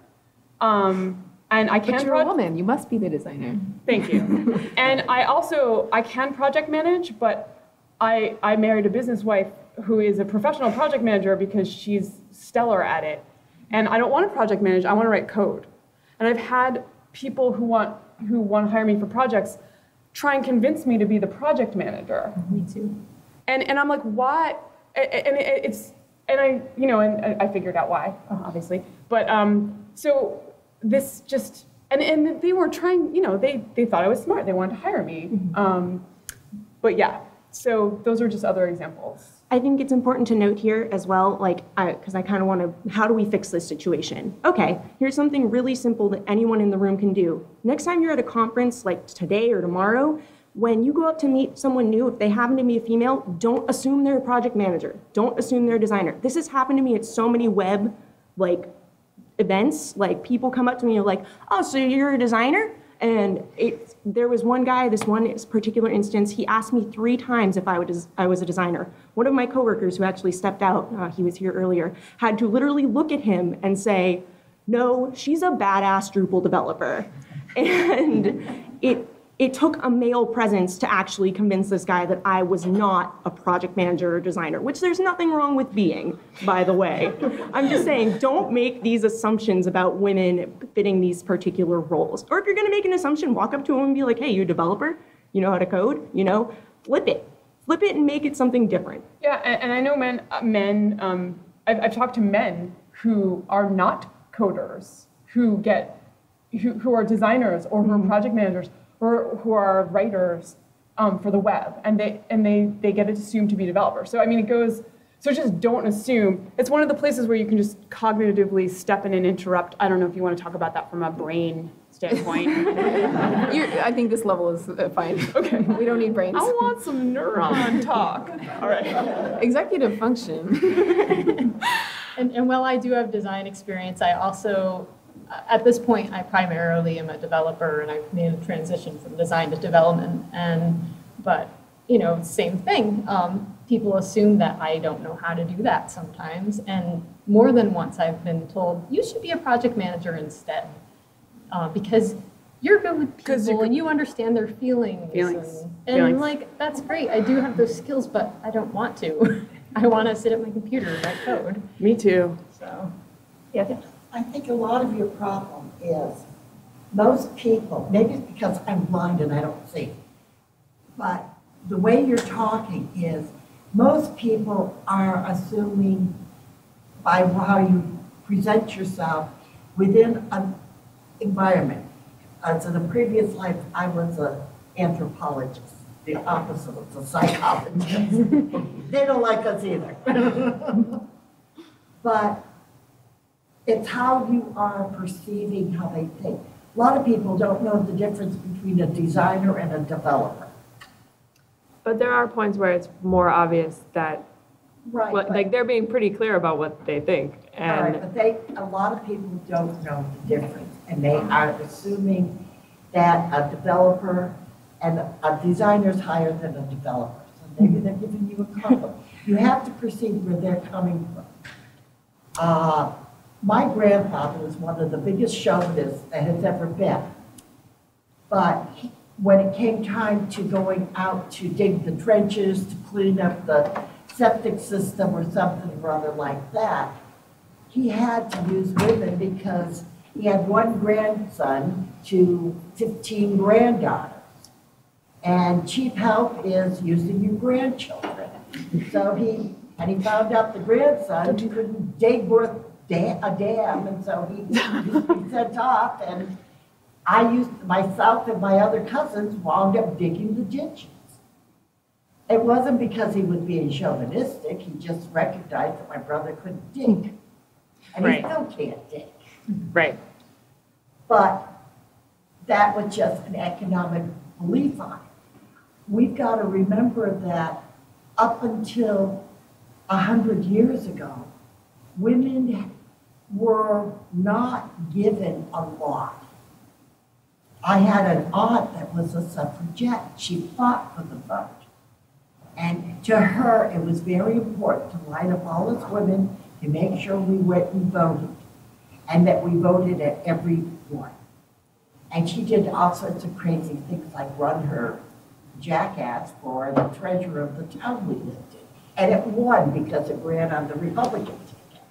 And I can. But you're a woman. You must be the designer. Thank you. And I can project manage, but I married a business wife who is a professional project manager because she's stellar at it. And I don't want to project manage. I want to write code. And I've had people who want to hire me for projects try and convince me to be the project manager. Me too. And I'm like, why? And I figured out why, obviously. But so this just, and they were trying, they thought I was smart. They wanted to hire me. But yeah, so those are just other examples. I think it's important to note here as well, because I kind of want to, how do we fix this situation? Okay, here's something really simple that anyone in the room can do. Next time you're at a conference like today or tomorrow, when you go up to meet someone new, if they happen to be a female, don't assume they're a project manager. Don't assume they're a designer. This has happened to me at so many web events. People come up to me and are like, oh, so you're a designer? And there was one guy, this particular instance, he asked me 3 times if I was a designer. One of my coworkers who actually stepped out, he was here earlier, had to literally look at him and say, no, she's a badass Drupal developer. And it took a male presence to actually convince this guy that I was not a project manager or designer, which there's nothing wrong with being, by the way. I'm just saying, don't make these assumptions about women fitting these particular roles. Or if you're gonna make an assumption, walk up to them and be like, hey, you a developer? You know how to code? Flip it. Flip it and make it something different. Yeah, and I know I've talked to men who are not coders, who are designers or who are project managers, or who are writers for the web, and they get assumed to be developers. So I mean, it goes. So just don't assume. It's one of the places where you can just cognitively step in and interrupt. I don't know if you want to talk about that from a brain standpoint. I think this level is fine. Okay, we don't need brains. I want some neuron talk. All right. Executive function. And while I do have design experience, I also. At this point, I primarily am a developer, and I've made a transition from design to development. But same thing. People assume that I don't know how to do that sometimes, and more than once I've been told you should be a project manager instead, because you're good with people and you understand their feelings. And that's great. I do have those skills, but I don't want to. I want to sit at my computer and write code. Me too. So, yeah. I think a lot of your problem is most people, maybe it's because I'm blind and I don't see, but the way you're talking is most people are assuming by how you present yourself within an environment. So in a previous life, I was an anthropologist, the opposite of a psychologist. They don't like us either. But it's how you are perceiving how they think. A lot of people don't know the difference between a designer and a developer. But there are points where it's more obvious that, they're being pretty clear about what they think. And but a lot of people don't know the difference, and they are assuming that a developer and a designer is higher than a developer. So maybe they're giving you a compliment. You have to perceive where they're coming from. My grandfather was one of the biggest chauvinists that has ever been. But when it came time to going out to dig the trenches, to clean up the septic system or something or other like that, he had to use women because he had 1 grandson to 15 granddaughters. And cheap help is using your grandchildren. So he found out the grandson couldn't dig worth a dam, and so he used to be sent off, and myself and my other cousins wound up digging the ditches. It wasn't because he was being chauvinistic, he just recognized that my brother couldn't dig. And he still can't dig. Right. But that was just an economic belief on it. We've got to remember that up until 100 years ago, women were not given a lot. I had an aunt that was a suffragette. She fought for the vote. And to her, it was very important to line up all us women to make sure we went and voted, and that we voted at every one. And she did all sorts of crazy things like run her jackass for the treasurer of the town we lived in. And it won because it ran on the Republican ticket.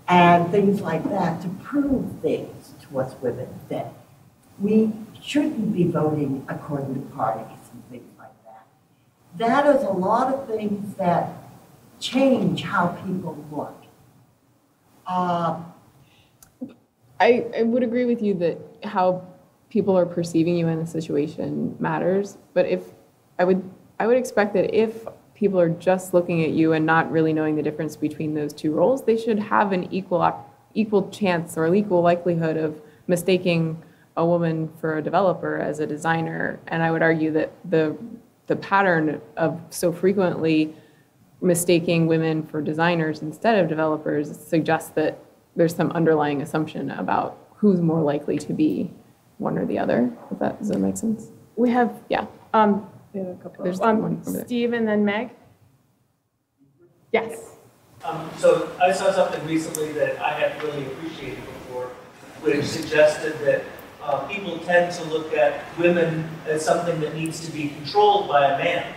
And things like that to prove things to us women that we shouldn't be voting according to parties and things like that. That is a lot of things that change how people look. I would agree with you that how people are perceiving you in a situation matters, but I would expect that if people are just looking at you and not really knowing the difference between those two roles, they should have an equal chance or equal likelihood of mistaking a woman for a developer as a designer. And I would argue that the pattern of so frequently mistaking women for designers instead of developers suggests that there's some underlying assumption about who's more likely to be one or the other. Does that make sense? We have, yeah. We have a couple. There's one over there. Steve and then Meg. Yes. So I saw something recently that I hadn't really appreciated before, which suggested that people tend to look at women as something that needs to be controlled by a man.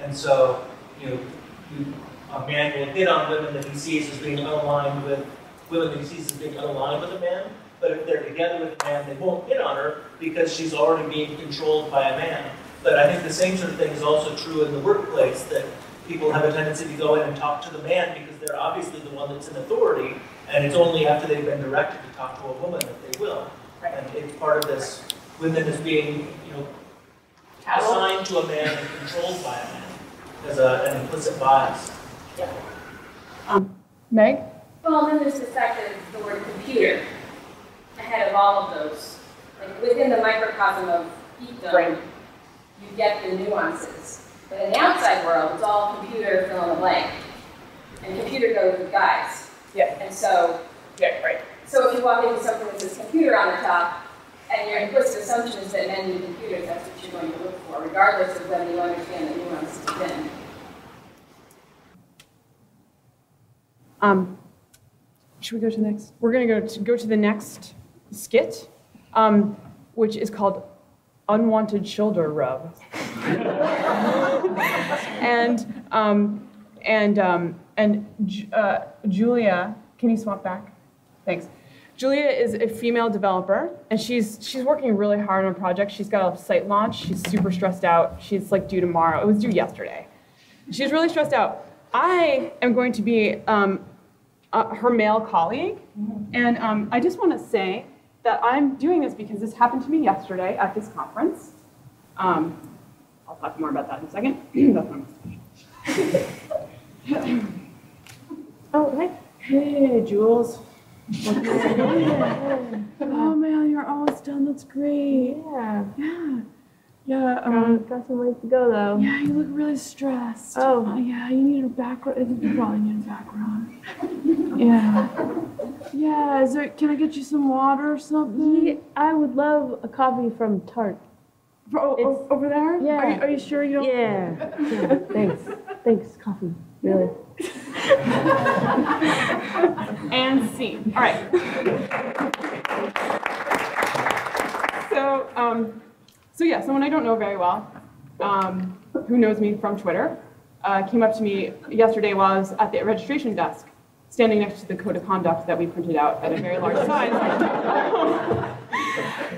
And so, a man will hit on women that he sees as being unaligned with women that he sees as being unaligned with a man. But if they're together with a man, they won't hit on her because she's already being controlled by a man. But I think the same sort of thing is also true in the workplace, that people have a tendency to go in and talk to the man because they're obviously the one that's in authority, and it's only after they've been directed to talk to a woman that they will. Right. And it's part of this, women as being, assigned to a man and controlled by a man as an implicit bias. Yeah. Meg? Well, then there's the fact that it's the word computer ahead of all of those. Like within the microcosm of geekdom, you get the nuances. But in the outside world, it's all computer fill in the blank. And computer goes with guys. Yeah. And so, so if you walk into something that says computer on the top, and your implicit assumption is that men need computers, that's what you're going to look for, regardless of whether you understand the nuances within. Should we go to the next? We're going to go to the next skit, which is called Unwanted Shoulder Rub. Julia, can you swap back? Thanks. Julia is a female developer, and she's working really hard on a project. She's got a site launch. She's super stressed out. She's like due tomorrow. It was due yesterday. She's really stressed out. I am going to be her male colleague, and I just want to say that I'm doing this because this happened to me yesterday at this conference. I'll talk more about that in a second. That's my message. Oh, hey. Hey, Jules. Oh man, you're almost done. That's great. Yeah. Got some ways to go though. Yeah, you look really stressed. Oh. Yeah, you need a background. You probably need a background. Yeah. Can I get you some water or something? Yeah, I would love a coffee from Tarte. Over there? Yeah. Are you sure you don't? Yeah. Thanks, coffee. Really. And scene. All right. So yeah, someone I don't know very well, who knows me from Twitter, came up to me yesterday while I was at the registration desk, standing next to the code of conduct that we printed out at a very large size.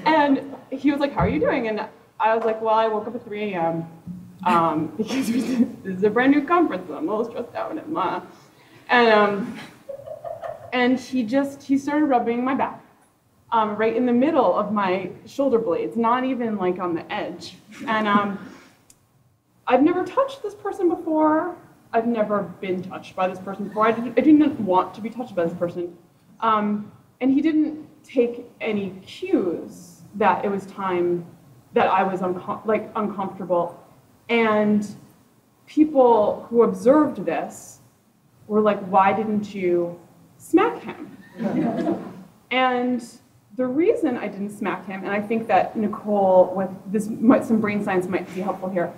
And he was like, "How are you doing?" And I was like, "Well, I woke up at 3 a.m. Because this is a brand new conference, and I'm a little stressed out and blah." And he started rubbing my back, right in the middle of my shoulder blades, not even like on the edge. And I've never touched this person before. I've never been touched by this person before. I didn't want to be touched by this person. And he didn't take any cues that it was time that I was uncomfortable. And people who observed this were like, "Why didn't you smack him?" And the reason I didn't smack him, and I think that Nicole, with this, some brain science might be helpful here.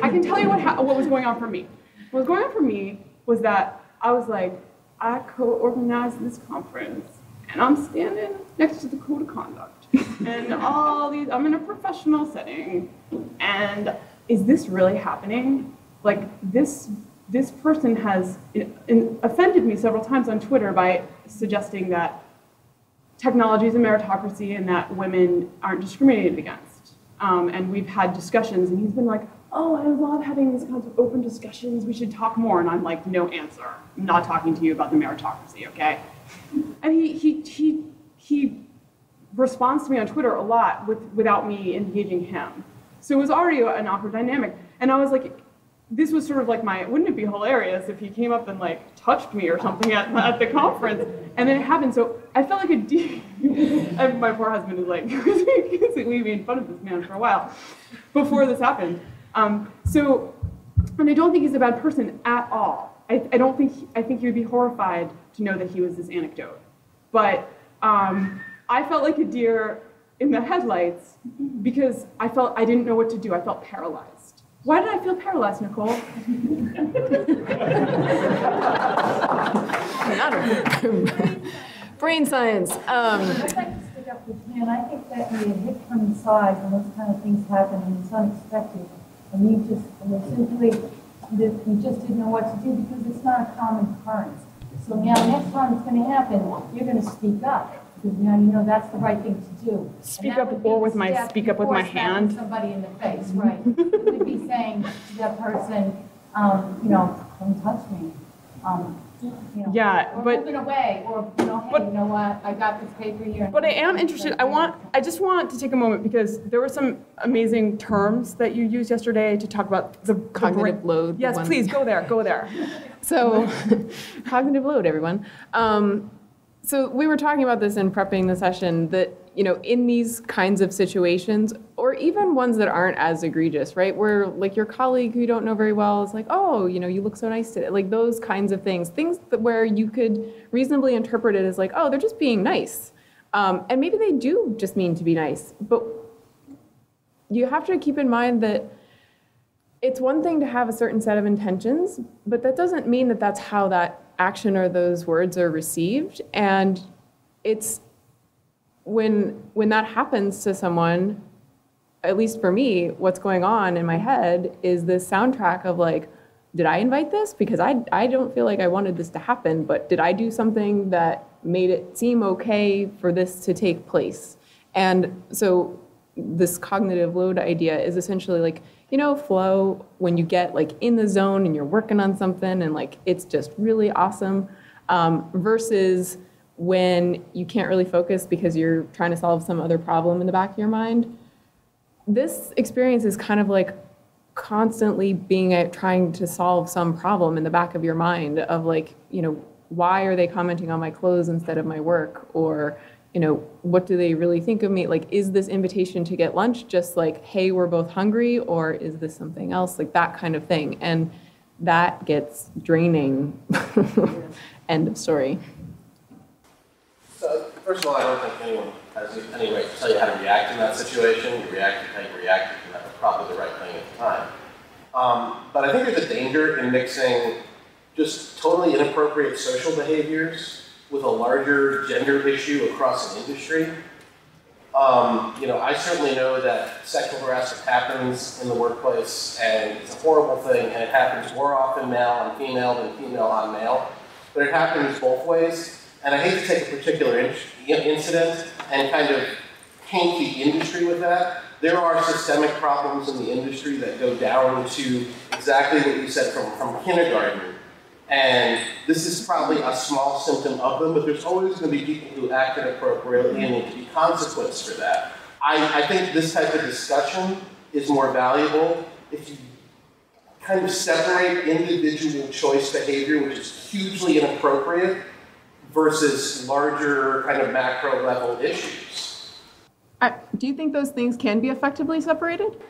I can tell you what was going on for me. What was going on for me was that I was like, I co-organized this conference, and I'm standing next to the code of conduct, and I'm in a professional setting, and is this really happening? Like, this person has offended me several times on Twitter by suggesting that technology is a meritocracy and that women aren't discriminated against. And we've had discussions, and he's been like, oh, I love having these kinds of open discussions. We should talk more. And I'm like, no answer. I'm not talking to you about the meritocracy, okay? And he responds to me on Twitter a lot without me engaging him. So it was already an awkward dynamic. And I was like, this was sort of like wouldn't it be hilarious if he came up and like touched me or something at the conference? And then it happened. So I felt like and my poor husband is like, we made fun of this man for a while before this happened. And I don't think he's a bad person at all. I think he would be horrified to know that he was this anecdote. But I felt like a deer in the headlights because I didn't know what to do. I felt paralyzed. Why did I feel paralyzed, Nicole? Brain science. I'd like to stick up with you, and I think that when you hit coincide when those kind of things happen and it's unexpected, and you just didn't know what to do because it's not a common occurrence. So now next time it's going to happen, you're going to speak up because now you know that's the right thing to do. Speak up with my hand. Somebody in the face, right? It would be saying to that person, don't touch me. Yeah, or moving away, or hey, you know what? I got this paper here. But I am interested. I just want to take a moment because there were some amazing terms that you used yesterday to talk about the cognitive load. Yes, please go there. So, cognitive load, everyone. So we were talking about this in prepping the session that, in these kinds of situations, or even ones that aren't as egregious, right? Where like your colleague who you don't know very well is like, oh, you look so nice today. Like those kinds of things where you could reasonably interpret it as like, oh, they're just being nice. And maybe they do just mean to be nice. But you have to keep in mind that it's one thing to have a certain set of intentions, but that doesn't mean that that's how that action or those words are received. And it's when that happens to someone, at least for me, what's going on in my head is this soundtrack of like, did I invite this? Because I don't feel like I wanted this to happen, but did I do something that made it seem okay for this to take place? And so this cognitive load idea is essentially like, flow when you get like in the zone and you're working on something and like it's just really awesome, versus when you can't really focus because you're trying to solve some other problem in the back of your mind. This experience is kind of like constantly trying to solve some problem in the back of your mind of like, why are they commenting on my clothes instead of my work? Or, what do they really think of me? Like, is this invitation to get lunch just like, hey, we're both hungry? Or is this something else? Like that kind of thing. And that gets draining. End of story. So, first of all, I don't think anyone has any right to tell you how to react in that situation. You reacted how you reacted, and that was probably the right thing at the time. But I think there's a danger in mixing just totally inappropriate social behaviors with a larger gender issue across an industry. I certainly know that sexual harassment happens in the workplace, and it's a horrible thing, and it happens more often male on female than female on male. But it happens both ways. And I hate to take a particular incident and kind of paint the industry with that. There are systemic problems in the industry that go down to exactly what you said from kindergarten. And this is probably a small symptom of them, but there's always going to be people who act inappropriately and need to be consequenced for that. I think this type of discussion is more valuable if you kind of separate individual choice behavior, which is hugely inappropriate, versus larger kind of macro level issues. Do you think those things can be effectively separated?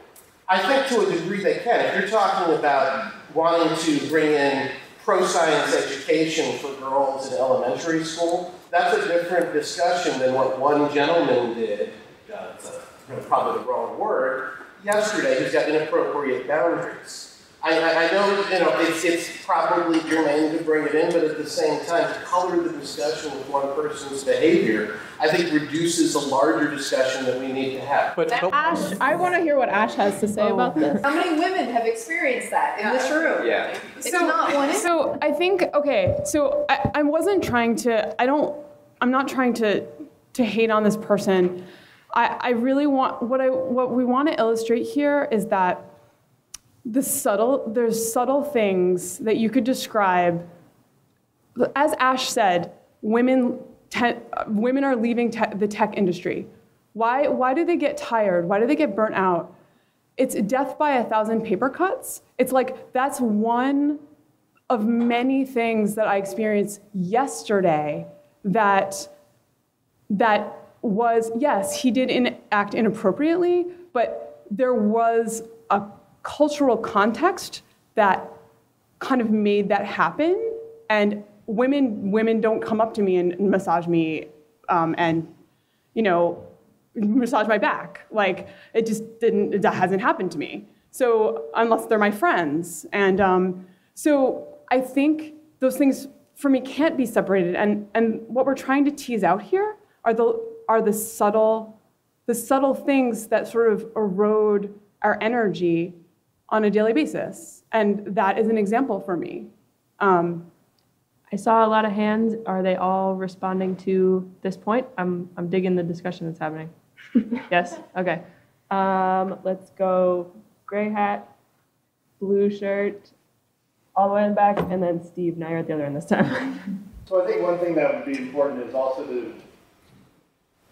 I think to a degree they can. If you're talking about wanting to bring in pro-science education for girls in elementary school, that's a different discussion than what one gentleman did. It's probably the wrong word. yesterday who's got inappropriate boundaries. I know, it's probably germane to bring it in, but at the same time, to color the discussion with one person's behavior, I think reduces a larger discussion that we need to have. But Ash, I want to hear what Ash has to say about this. How many women have experienced that in this room? Yeah. It's not one. So I think, okay, so I wasn't trying to, I'm not trying to hate on this person. I really want, what we want to illustrate here is that there's subtle things that you could describe. As Ash said, women are leaving the tech industry. Why do they get tired? Why do they get burnt out? It's death by 1,000 paper cuts. It's like, that's one of many things that I experienced yesterday that was, yes, he did act inappropriately, but there was a cultural context that kind of made that happen. And women don't come up to me and massage me and, massage my back. Like, that hasn't happened to me. So unless they're my friends. And so I think those things for me can't be separated. And what we're trying to tease out here are the subtle things that sort of erode our energy on a daily basis. And that is an example for me. I saw a lot of hands. Are they all responding to this point? I'm digging the discussion that's happening. Yes? Okay. Let's go gray hat, blue shirt, all the way in the back, and then Steve. Now you're at the other end this time. So I think one thing that would be important is also to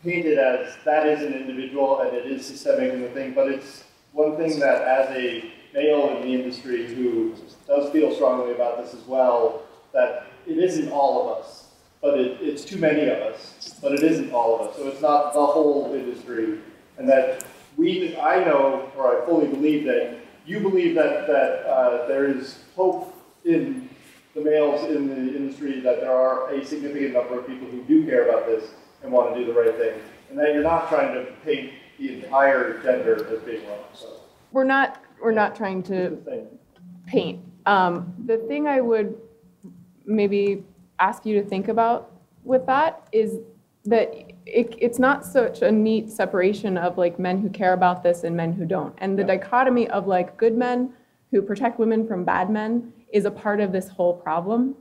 paint it as that is an individual and it is systemic in the thing, but it's one thing that as a male in the industry who does feel strongly about this as well, that it isn't all of us, but it's too many of us, but it isn't all of us. So it's not the whole industry, and that I know, or I fully believe that you believe that there is hope in the males in the industry, that there are a significant number of people who do care about this and want to do the right thing, and that you're not trying to paint the entire gender as being wrong. So We're not trying to paint. The thing I would maybe ask you to think about with that is that it's not such a neat separation of like men who care about this and men who don't. And the dichotomy of like good men who protect women from bad men is a part of this whole problem.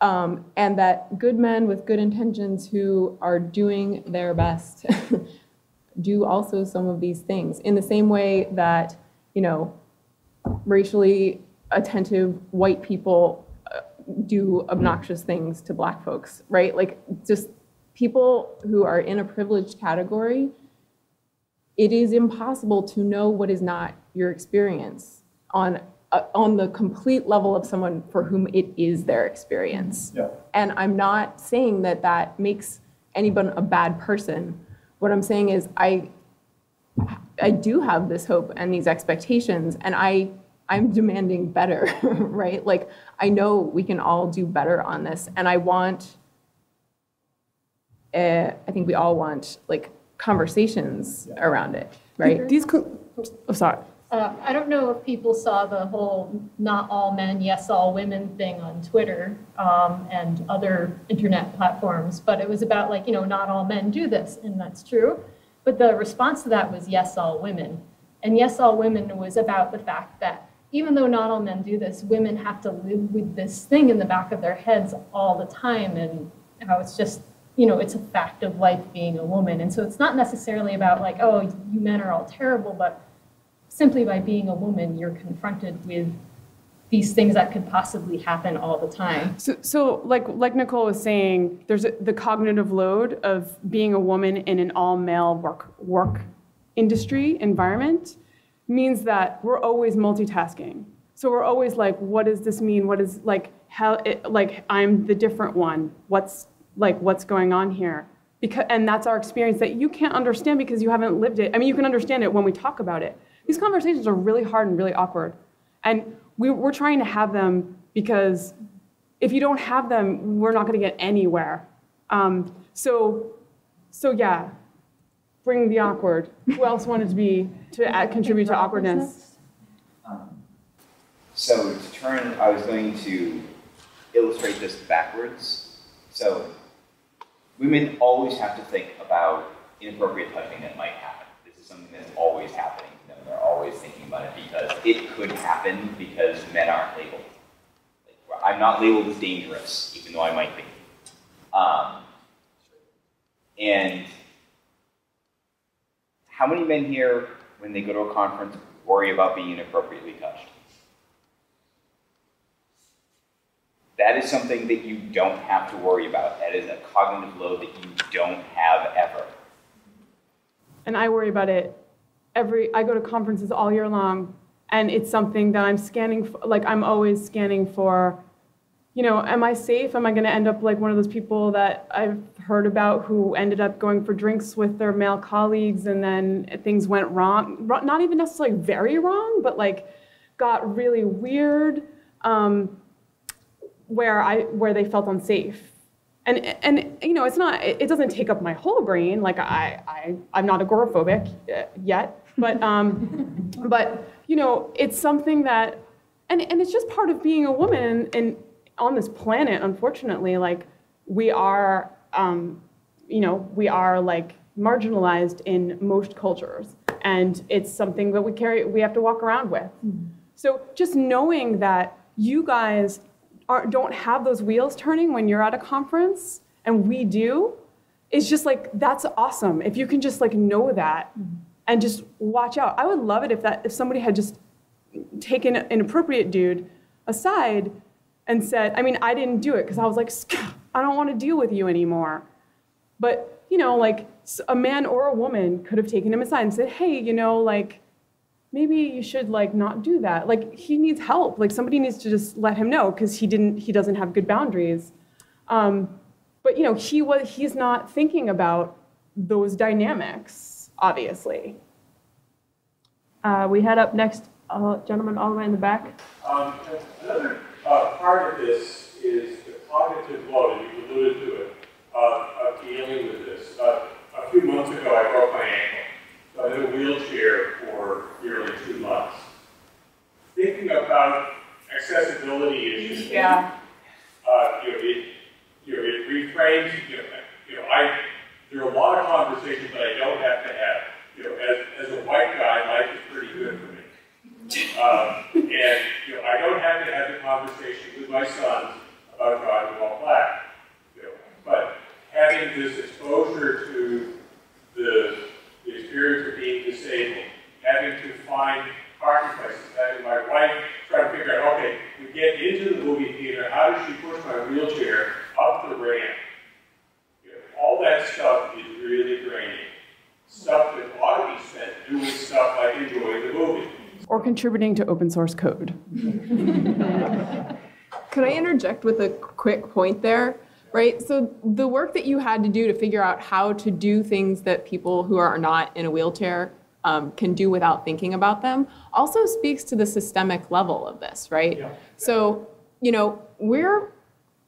And that good men with good intentions who are doing their best do also some of these things in the same way that, racially attentive white people do obnoxious things to black folks, right? Like just people who are in a privileged category, it is impossible to know what is not your experience on the complete level of someone for whom it is their experience. Yeah. And I'm not saying that that makes anyone a bad person. What I'm saying is I do have this hope and these expectations, and I'm demanding better, right? Like, I know we can all do better on this, and I think we all want, like, conversations around it, right? Sorry. I don't know if people saw the whole not all men, yes all women thing on Twitter and other internet platforms, but it was about like, not all men do this, and that's true. But the response to that was yes all women. And yes all women was about the fact that even though not all men do this, women have to live with this thing in the back of their heads all the time, and how it's just, it's a fact of life being a woman. And so it's not necessarily about like, oh, you men are all terrible, but simply by being a woman, you're confronted with these things that could possibly happen all the time. So like Nicole was saying, there's the cognitive load of being a woman in an all-male work industry environment means that we're always multitasking. So we're always like, what does this mean? What is I'm the different one. What's going on here? And that's our experience that you can't understand because you haven't lived it. I mean, you can understand it when we talk about it. These conversations are really hard and really awkward. And we're trying to have them because if you don't have them, we're not going to get anywhere. So yeah, bring the awkward? Who else wanted to contribute to awkwardness? So I was going to illustrate this backwards. So women always have to think about inappropriate touching that might happen. This is something that's always happening to them. They're always thinking about it because it could happen because men aren't labeled. Like, I'm not labeled as dangerous, even though I might be. And how many men here, when they go to a conference, worry about being inappropriately touched? That is something that you don't have to worry about. That is a cognitive load that you don't have ever. And I worry about it I go to conferences all year long, and it's something that I'm scanning for, like I'm always scanning for, you know, am I safe? Am I going to end up like one of those people that I've heard about who ended up going for drinks with their male colleagues and then things went wrong, not even necessarily very wrong, but like got really weird, where they felt unsafe. And you know, it doesn't take up my whole brain. Like I'm not agoraphobic yet, but you know, it's something that, and it's just part of being a woman and on this planet. Unfortunately, like we are, you know, we are like marginalized in most cultures, and it's something that we have to walk around with. So just knowing that you guys don't have those wheels turning when you're at a conference, and we do, is just like, that's awesome. If you can just like know that and just watch out. I would love it if somebody had just taken an appropriate dude aside and said, I mean, I didn't do it because I was like, I don't want to deal with you anymore. But, you know, like a man or a woman could have taken him aside and said, hey, you know, like, maybe you should like not do that. Like he needs help. Like somebody needs to just let him know because he doesn't have good boundaries. But you know, he's not thinking about those dynamics, obviously. We head up next, gentleman all the way in the back. Another part of this is the cognitive load, and you alluded to it, of dealing with this. A few months ago, I broke my ankle. So I'm in a wheelchair for nearly 2 months. Thinking about accessibility issues, yeah. It reframes. There are a lot of conversations that I don't have to have. As a white guy, life is pretty good for me, and I don't have to have the conversation with my sons about driving while black. But having this exposure to the experience of being disabled, having to find parking places, having my wife try to figure out, okay, we get into the movie theater, how does she push my wheelchair up the ramp? All that stuff is really draining. Stuff that ought to be spent doing stuff like enjoying the movie. Or contributing to open source code. Could I interject with a quick point there? Right, so the work that you had to do to figure out how to do things that people who are not in a wheelchair can do without thinking about them also speaks to the systemic level of this, right? Yeah. So, you know, we're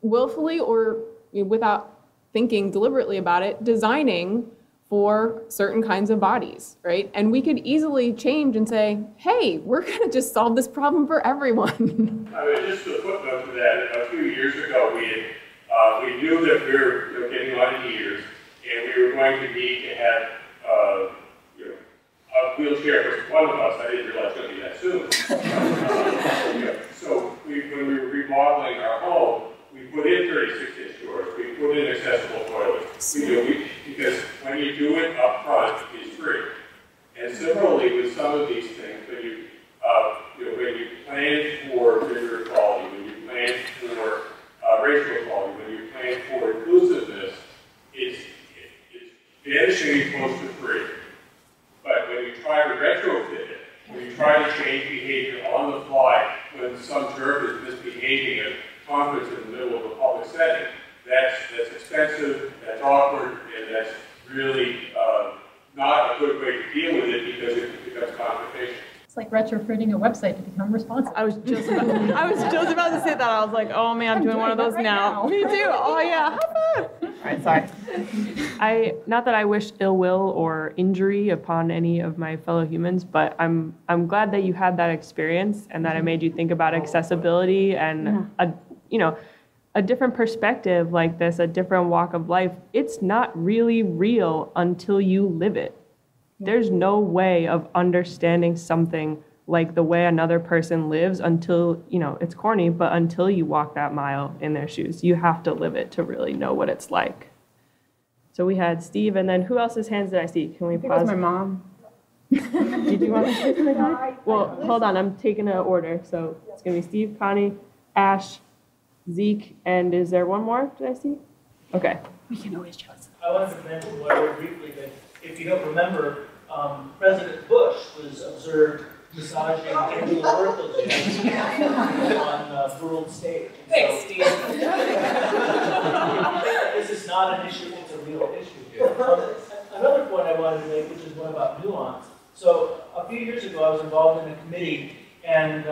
willfully or without thinking deliberately about it, designing for certain kinds of bodies, right? And we could easily change and say, hey, we're gonna just solve this problem for everyone. I mean, just a footnote to that, a few years ago we knew that we were getting on in years, and we were going to need to have a wheelchair for one of us. I didn't realize it was going to be that soon. So when we were remodeling our home, we put in 36-inch doors. We put in accessible toilets. Because when you do it up front, it's free. And similarly with some of these things, when you plan for gender equality, when you plan for racial equality, when you plan for inclusiveness, it's vanishingly close to free. But when you try to retrofit it, when you try to change behavior on the fly, when some jerk is misbehaving at a conference in the middle of a public setting, that's expensive, that's awkward, and that's really not a good way to deal with it because it becomes confrontation. It's like retrofitting a website to become responsive. I was just about to say that. I was like, oh man, I'm doing one of those right now. Me too. Oh yeah. All right, sorry. Not that I wish ill will or injury upon any of my fellow humans, but I'm glad that you had that experience and that it made you think about accessibility and a different perspective like this, a different walk of life. It's not really real until you live it. There's no way of understanding something like the way another person lives until, it's corny, but until you walk that mile in their shoes. You have to live it to really know what it's like. So we had Steve, and then who else's hands did I see? Can we pause? I think it was my mom. Did you want to say something, Connie? Well, hold on, I'm taking an order. So it's going to be Steve, Connie, Ash, Zeke, and is there one more? Did I see? Okay. We can always choose. I wanted to mention one very briefly that if you don't remember, President Bush was observed massaging Angela Merkel's on world stage. Thanks, Steve. This is not an issue, it's a real issue. Another point I wanted to make, which is one about nuance. So a few years ago, I was involved in a committee, and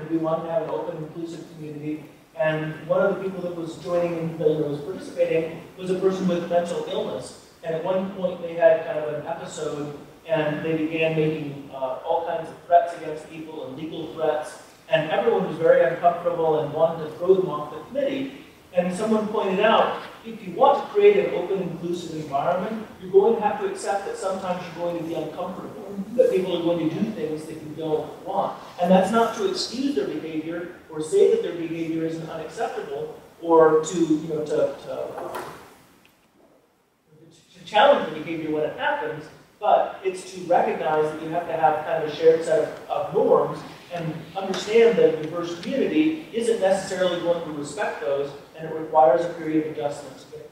we wanted to have an open, inclusive community. And one of the people that was joining in, was participating, was a person with mental illness. And at one point, they had kind of an episode, and they began making all kinds of threats against people and legal threats. And everyone was very uncomfortable and wanted to throw them off the committee. And someone pointed out, if you want to create an open, inclusive environment, you're going to have to accept that sometimes you're going to be uncomfortable, that people are going to do things that you don't want. And that's not to excuse their behavior or say that their behavior isn't unacceptable or to challenge the behavior when it happens, but it's to recognize that you have to have kind of a shared set of norms and understand that a diverse community isn't necessarily going to respect those, and it requires a period of adjustment to get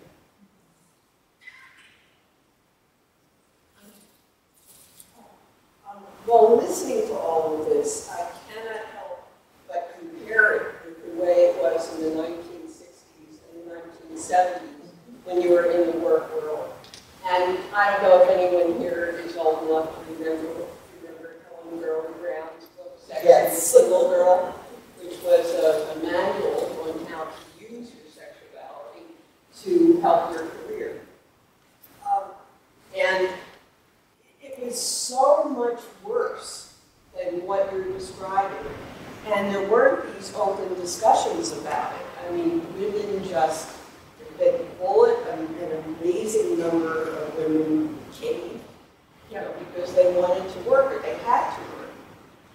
Well, listening to all of this, I cannot help but compare it with the way it was in the 1960s and 1970s when you were in the work world. And I don't know if anyone here is old enough to remember Helen Gurley Brown's book, Sex and the Single Girl, which was a manual on how to use your sexuality to help your career. And it was so much worse than what you're describing. And there weren't these open discussions about it. I mean, women just bit the bullet, an amazing number of women caved, because they wanted to work or they had to work.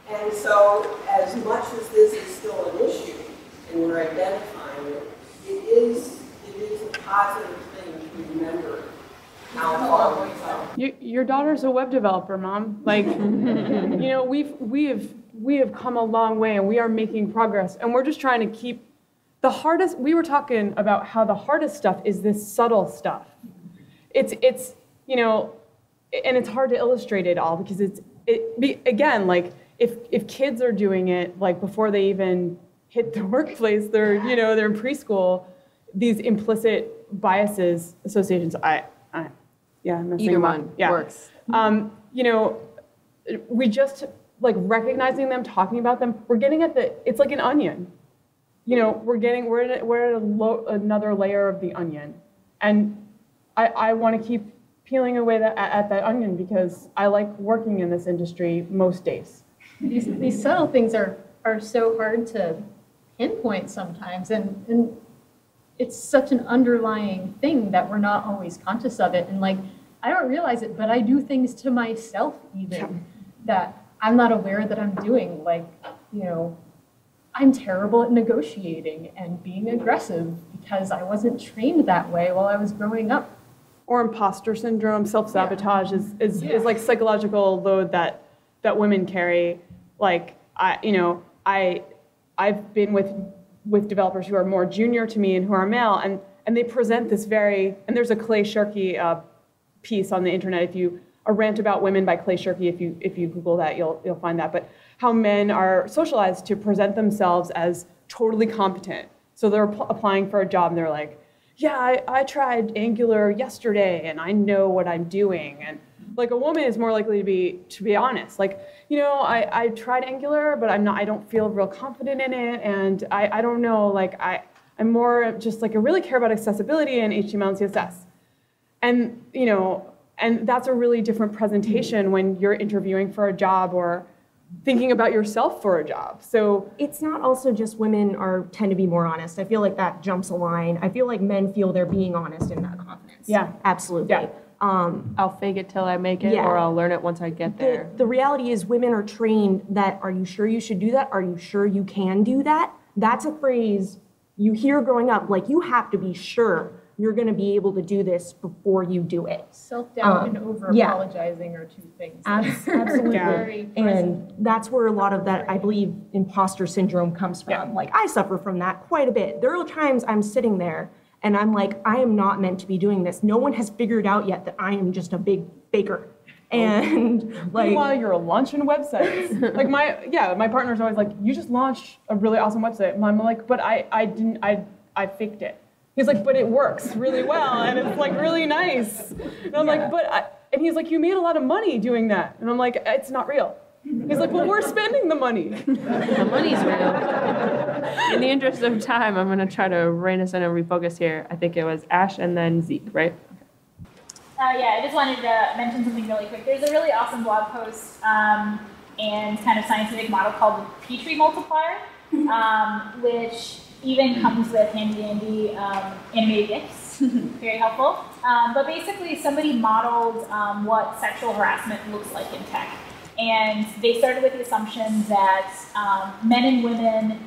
And so, as much as this is still an issue, and we're identifying it, it is a positive thing to remember how far we've come. Your daughter's a web developer, Mom. Like, we have come a long way, and we are making progress, and we're just trying to keep the hardest. We were talking about how the hardest stuff is this subtle stuff. It's and it's hard to illustrate it all because again, like if kids are doing it like before they even hit the workplace, they're in preschool, these implicit biases, associations. Either one works. We just like recognizing them, talking about them. We're getting at it's like an onion. We're at another layer of the onion, and I want to keep peeling away at that onion because I like working in this industry most days. These subtle things are so hard to pinpoint sometimes, and it's such an underlying thing that we're not always conscious of it. And like, I don't realize it, but I do things to myself even that I'm not aware that I'm doing. Like, I'm terrible at negotiating and being aggressive because I wasn't trained that way while I was growing up. Or imposter syndrome, self-sabotage is like psychological load that women carry. Like I've been with developers who are more junior to me and who are male, and they present this and there's a Clay Shirky piece on the internet, a rant about women by Clay Shirky, if you Google that, you'll find that. But how men are socialized to present themselves as totally competent. So they're applying for a job and they're like, yeah, I tried Angular yesterday and I know what I'm doing. And like a woman is more likely to be honest. Like, I tried Angular, but I don't feel real confident in it. And I don't know, like I'm more just like I really care about accessibility and HTML and CSS. And, you know, and that's a really different presentation when you're interviewing for a job or thinking about yourself for a job. So it's not also just women tend to be more honest. I feel like that jumps a line. I feel like men feel they're being honest in that confidence. Yeah. Absolutely. Yeah. I'll fake it till I make it, Yeah. or I'll learn it once I get there. The reality is women are trained that, are you sure you should do that? Are you sure you can do that? That's a phrase you hear growing up, like you have to be sure you're going to be able to do this before you do it. Self-doubt and over-apologizing are two things. Absolutely. Very and that's where a lot of that, I believe, imposter syndrome comes from. Yeah. Like, I suffer from that quite a bit. There are times I'm sitting there and I'm like, I am not meant to be doing this. No one has figured out yet that I am just a big faker. And like, meanwhile, you're launching websites. Like my partner's always like, you just launched a really awesome website. And I'm like, but I faked it. He's like, but it works really well, and it's like really nice. And I'm like, and he's like, you made a lot of money doing that. And I'm like, it's not real. He's like, well, we're spending the money. The money's real. In the interest of time, I'm going to try to rein us in and refocus here. I think it was Ash and then Zeke, right? Yeah, I just wanted to mention something really quick. There's a really awesome blog post and kind of scientific model called the Petri multiplier, which even comes with handy-dandy animated GIFs, very helpful. But basically, somebody modeled what sexual harassment looks like in tech. And they started with the assumption that men and women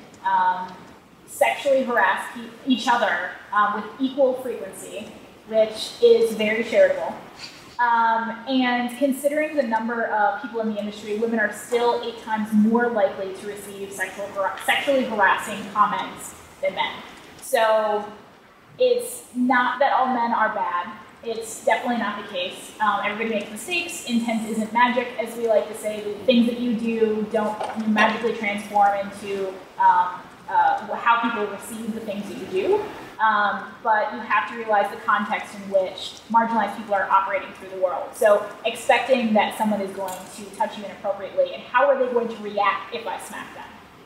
sexually harass each other with equal frequency, which is very charitable. And considering the number of people in the industry, women are still 8 times more likely to receive sexually harassing comments than men. So it's not that all men are bad. It's definitely not the case. Everybody makes mistakes. Intent isn't magic, as we like to say. The things that you do don't magically transform into how people receive the things that you do. But you have to realize the context in which marginalized people are operating through the world. So expecting that someone is going to touch you inappropriately, and how are they going to react if I smack them?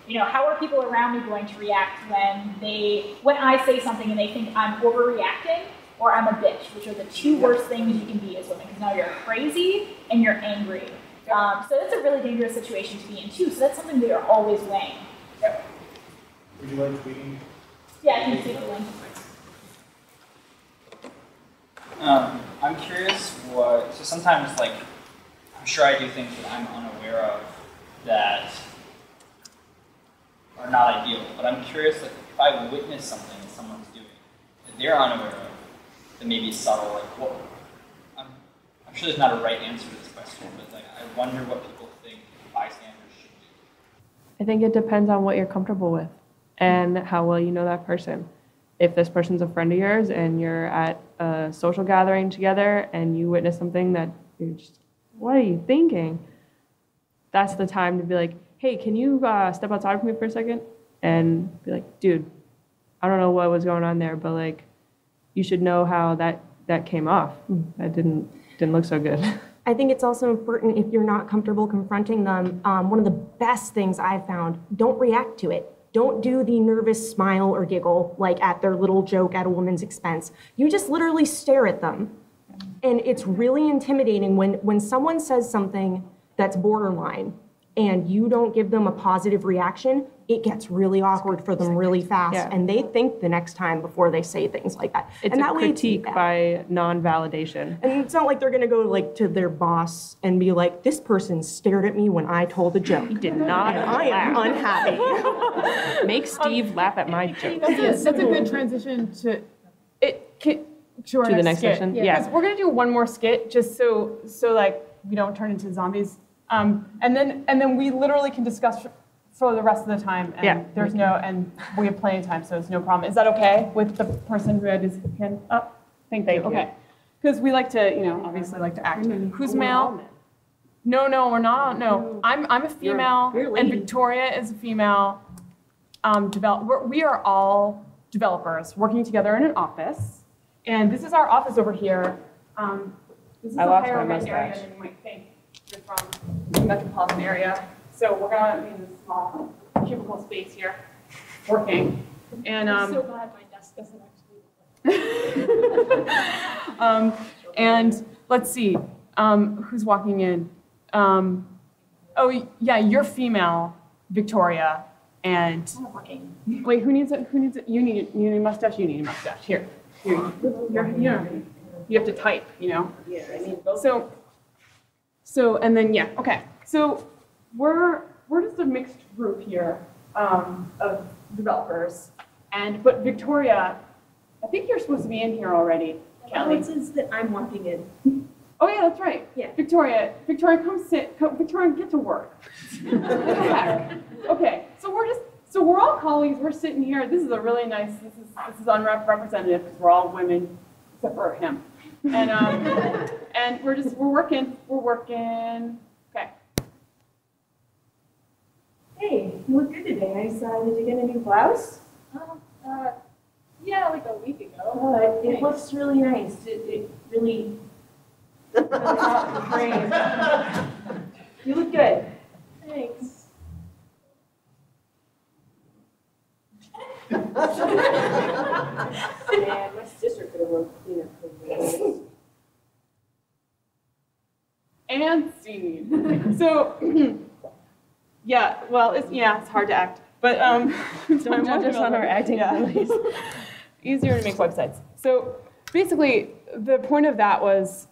You know, how are people around me going to react when I say something and they think I'm overreacting or I'm a bitch, which are the 2 worst things you can be as women, because now you're crazy and you're angry. So that's a really dangerous situation to be in too. So that's something we are always weighing. Yep. Would you like to be? Yeah, I can take the link. I'm curious so sometimes, like, I'm sure I do things that I'm unaware of that are not ideal, but I'm curious, like, if I witness something that someone's doing that they're unaware of, that may be subtle, like, what, I'm sure there's not a right answer to this question, but, like, I wonder what people think bystanders should do. I think it depends on what you're comfortable with and how well you know that person. If this person's a friend of yours and you're at a social gathering together and you witness something that you're just, what are you thinking? That's the time to be like, hey, can you step outside with me for a second? And be like, dude, I don't know what was going on there, but like, you should know how that came off. That didn't look so good. I think it's also important, if you're not comfortable confronting them, one of the best things I've found, don't react to it. Don't do the nervous smile or giggle like at their little joke at a woman's expense. You just literally stare at them. And it's really intimidating when someone says something that's borderline and you don't give them a positive reaction, it gets really awkward for them really fast. Yeah. And they think the next time before they say things like that. It's and a that critique by non-validation. And it's not like they're gonna go like to their boss and be like, this person stared at me when I told a joke. He did not and I am unhappy. Make Steve laugh at my joke. That's a good transition to the next skit. session. Yeah. Because we're gonna do one more skit just so like we don't turn into zombies. And then we literally can discuss for the rest of the time. And we have plenty of time, so it's no problem. Is that okay with the person who had his hand up? Thank you. Okay. Because we like to, obviously like to act. Who's male? No, we're not. No, I'm a female, and Victoria is a female. We are all developers working together in an office, and this is our office over here. This is a higher ed area than you might think. You're from the metropolitan area, so we're gonna be in this small cubicle space here, working. And I'm so glad my desk doesn't actually look like And let's see, who's walking in? Oh, yeah, you're female, Victoria. And wait, who needs it? Who needs it? You need a mustache. You need a mustache. Here. You have to type. Yeah, I need both. So and then yeah, okay. So we're just a mixed group here of developers, but Victoria, I think you're supposed to be in here already. Kelly. It says that I'm walking in. Oh yeah, that's right. Yeah. Victoria, come sit. Victoria, get to work. What the heck? Okay, so we're all colleagues. We're sitting here. This is a really nice. This is unrepresentative because we're all women except for him. And and we're working. Okay. Hey, you look good today. I saw. Did you get a new blouse? Yeah, like a week ago. It looks really nice. It really. You look good. Thanks. Man, my sister could have worked cleaner for me. And scene. So, yeah, well, it's hard to act, but don't judge us on our acting abilities. Easier to make websites. So basically, the point of that was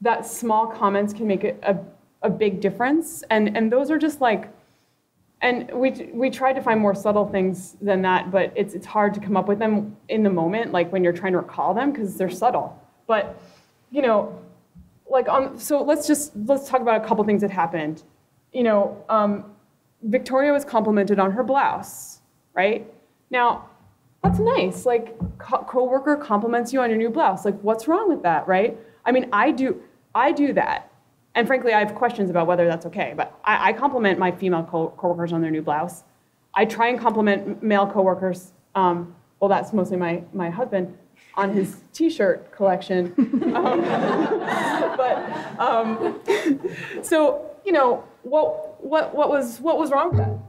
that small comments can make a big difference, and those are just like, and we tried to find more subtle things than that, but it's hard to come up with them in the moment, like when you're trying to recall them, because they're subtle. But like so let's talk about a couple things that happened. Victoria was complimented on her blouse, right? Now, that's nice. Like, coworker compliments you on your new blouse. Like, what's wrong with that, right? I mean, I do that. And frankly, I have questions about whether that's okay. But I compliment my female coworkers on their new blouse. I try and compliment male coworkers. Well, that's mostly my husband on his T-shirt collection. So what was wrong with that?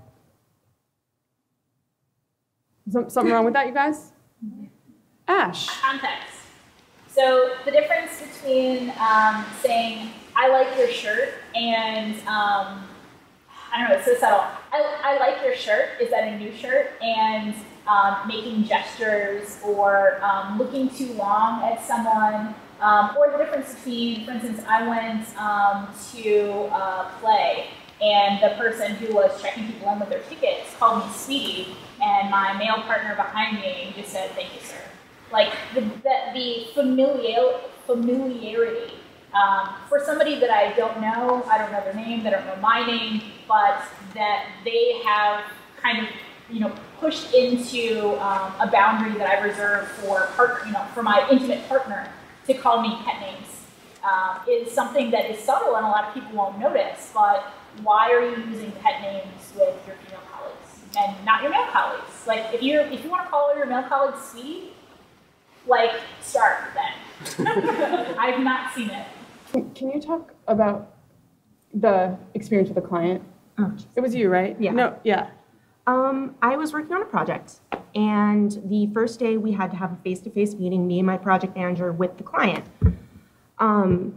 Something wrong with that, you guys? Ash. Context. So the difference between saying, I like your shirt, and I don't know, it's so subtle. I like your shirt, is that a new shirt? And making gestures or looking too long at someone, or the difference between, for instance, I went to play, and the person who was checking people in with their tickets called me sweetie, and my male partner behind me just said, thank you, sir. Like, the familiarity. For somebody that I don't know their name, they don't know my name, but that they have kind of, pushed into a boundary that I reserve for my intimate partner to call me pet names, is something that is subtle and a lot of people won't notice, but why are you using pet names with your female colleagues and not your male colleagues? Like, if you want to call your male colleagues sweetie, like, start then. I've not seen it. Can you talk about the experience with the client? It was you, right? Yeah. No, yeah. I was working on a project, and the first day we had to have a face-to-face meeting, me and my project manager, with the client.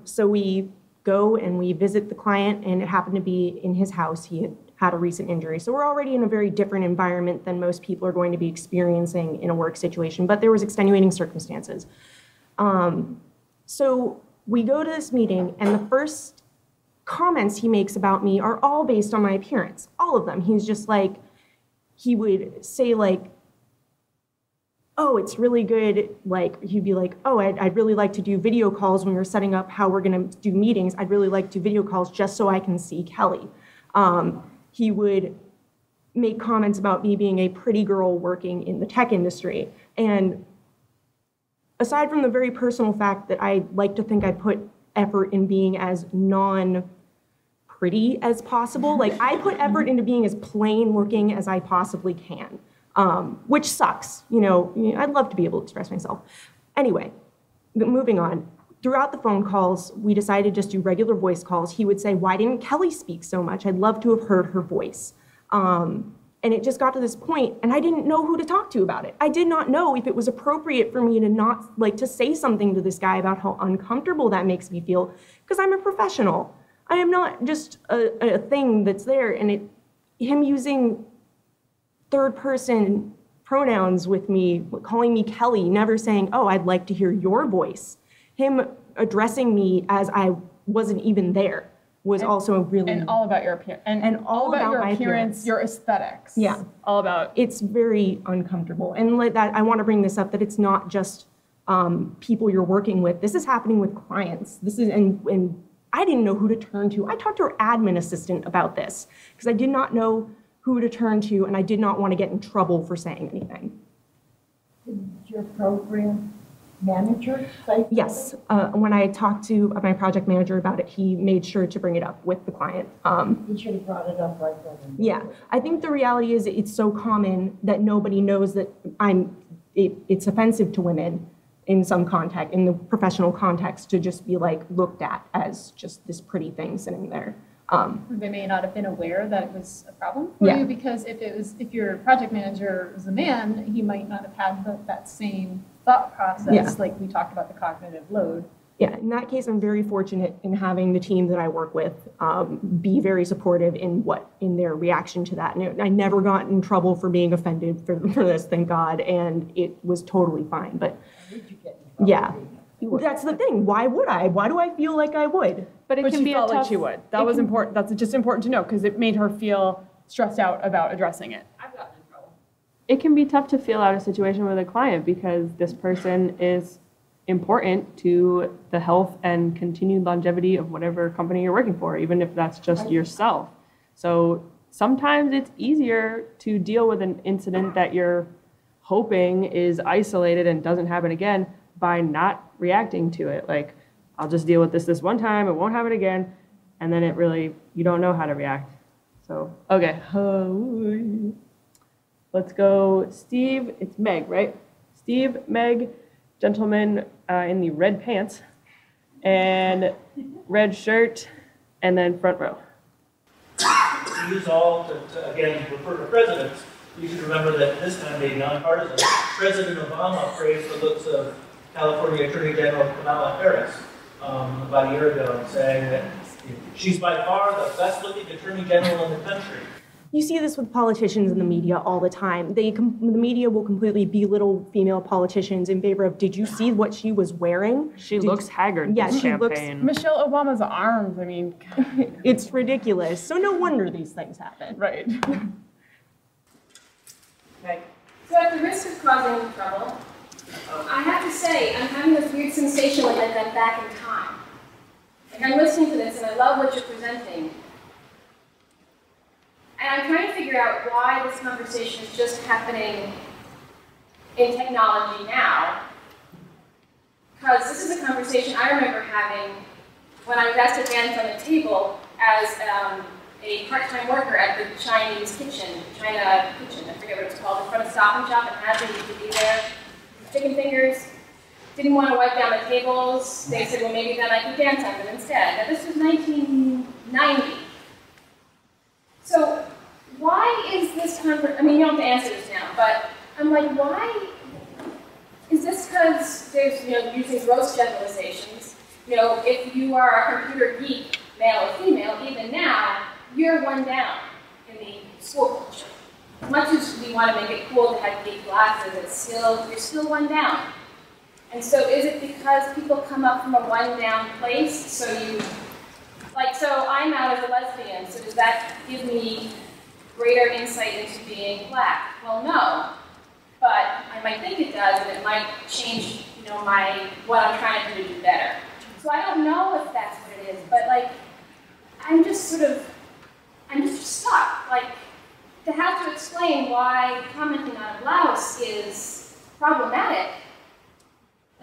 So we go and we visit the client, and it happened to be in his house. He had a recent injury. So we're already in a very different environment than most people are going to be experiencing in a work situation, but there was extenuating circumstances. So we go to this meeting, and the first comments he makes about me are all based on my appearance, all of them. He's just like, he would say like, oh, it's really good. Like, he'd be like, oh, I'd really like to do video calls when we're setting up how we're gonna do meetings. I'd really like to do video calls just so I can see Kelly. He would make comments about me being a pretty girl working in the tech industry. And aside from the very personal fact that I like to think I put effort in being as non-pretty as possible, like, I put effort into being as plain looking as I possibly can, which sucks. I'd love to be able to express myself. Anyway, moving on. Throughout the phone calls, we decided to just do regular voice calls. He would say, why didn't Kelly speak so much? I'd love to have heard her voice. And it just got to this point, and I didn't know who to talk to about it. I did not know if it was appropriate for me to not, like, to say something to this guy about how uncomfortable that makes me feel, because I'm a professional. I am not just a thing that's there, and him using third-person pronouns with me, calling me Kelly, never saying, oh, I'd like to hear your voice. Him addressing me as I wasn't even there was also really... And all about your appearance. And all about your appearance, your aesthetics. Yeah. All about... It's very uncomfortable. And like that, I want to bring this up, that it's not just people you're working with. This is happening with clients. This is, and I didn't know who to turn to. I talked to her admin assistant about this because I did not know who to turn to, and I did not want to get in trouble for saying anything. Did your program manager say? Yes. When I talked to my project manager about it, he made sure to bring it up with the client. He should have brought it up right then. Yeah. I think the reality is it's so common that nobody knows that it's offensive to women in some context, in the professional context, to just be like looked at as just this pretty thing sitting there. They may not have been aware that it was a problem for you, because if your project manager was a man, he might not have had that same thought process, like we talked about the cognitive load. Yeah, in that case, I'm very fortunate in having the team that I work with be very supportive in their reaction to that. And I never got in trouble for being offended for this, thank God, and it was totally fine. But yeah, that's the thing. Why would I? Why do I feel like I would? But it can be felt like she would. That was important. That's just important to know because it made her feel stressed out about addressing it. I've gotten in trouble. It can be tough to feel out a situation with a client because this person is important to the health and continued longevity of whatever company you're working for, even if that's just yourself. So sometimes it's easier to deal with an incident that you're hoping is isolated and doesn't happen again by not reacting to it. Like, I'll just deal with this one time, it won't happen again, and then you don't know how to react. So, okay. Let's go, Steve, it's Meg, right? Steve, Meg, gentleman in the red pants, and red shirt, and then front row. To use all to again, refer to presidents, you should remember that this time being nonpartisan, President Obama praised the looks of California Attorney General Kamala Harris about a year ago, saying that she's by far the best-looking Attorney General in the country. You see this with politicians in the media all the time. The media will completely belittle female politicians in favor of, did you see what she was wearing? She looks haggard. Yeah, she looks... Michelle Obama's arms, I mean... It's ridiculous. So no wonder these things happen. Right. Okay. So at the risk of causing trouble, I have to say, I'm having this weird sensation like I'm back in time. Like I'm listening to this and I love what you're presenting. And I'm trying to figure out why this conversation is just happening in technology now. Because this is a conversation I remember having when I was asked to dance on a table as a part-time worker at the Chinese kitchen, China kitchen, I forget what it's called, in front of Stop and Shop in Hadley, you could be there. Chicken fingers, didn't want to wipe down the tables. They said, well, maybe then I could dance on them instead. Now, this was 1990. So why is this I mean, you don't have to answer this now, but I'm like, why? Is this because there's, using gross generalizations? If you are a computer geek, male or female, even now, you're one down in the school culture. As much as we want to make it cool to have geek glasses, you're still one down. And so is it because people come up from a one down place? So I'm out as a lesbian, so does that give me greater insight into being black? Well, no. But I might think it does, and it might change, what I'm trying to do better. So I don't know if that's what it is, but I'm just stuck. To have to explain why commenting on a blouse is problematic.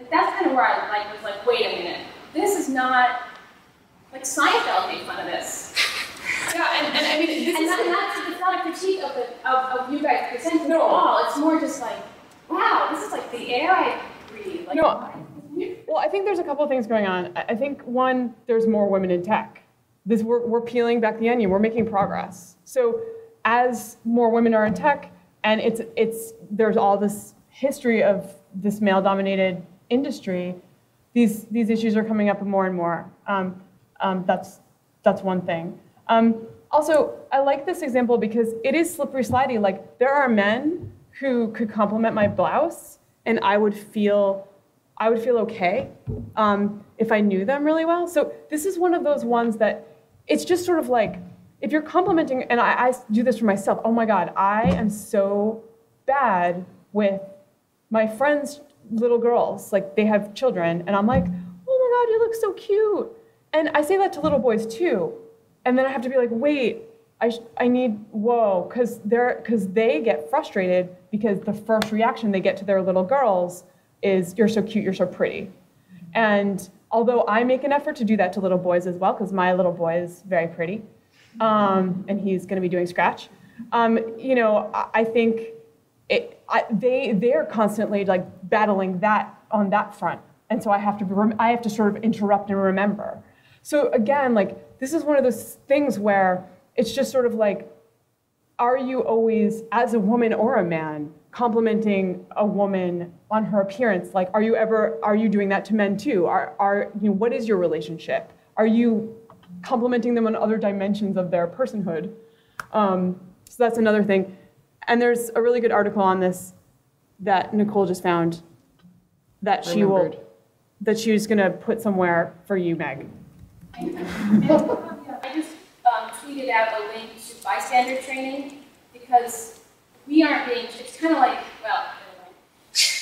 That's kind of where I was like, wait a minute, this is not, Seinfeld made fun of this. Yeah, and I mean, it's not a critique of you guys presenting at all. It's more just wow, this is the air I breathe. Well, I think there's a couple of things going on. I think one, there's more women in tech. We're peeling back the onion. We're making progress. So as more women are in tech, and there's all this history of this male-dominated industry, these issues are coming up more and more. That's one thing. Also, I like this example because it is slippery slidey. Like, there are men who could compliment my blouse, and I would feel okay if I knew them really well. So this is one of those ones that it's just sort of like, if you're complimenting, and I do this for myself, oh my God, I am so bad with my friends' little girls. Like, they have children, and I'm like, oh my God, you look so cute. And I say that to little boys too. And then I have to be like, wait, I need, whoa, because they get frustrated because the first reaction they get to their little girls is, you're so cute, you're so pretty. And although I make an effort to do that to little boys as well, because my little boy is very pretty, and he's going to be doing Scratch, I think they're constantly like battling that on that front. And so I have to sort of interrupt and remember. So again, like, this is one of those things where it's just sort of like, are you always, as a woman or a man, complimenting a woman on her appearance? Like, are you doing that to men too? What is your relationship? Are you complimenting them on other dimensions of their personhood? So that's another thing. And there's a really good article on this that Nicole just found that she was gonna put somewhere for you, Meg. I just tweeted out a link to bystander training because we aren't being, it's kind of like, well, anyway,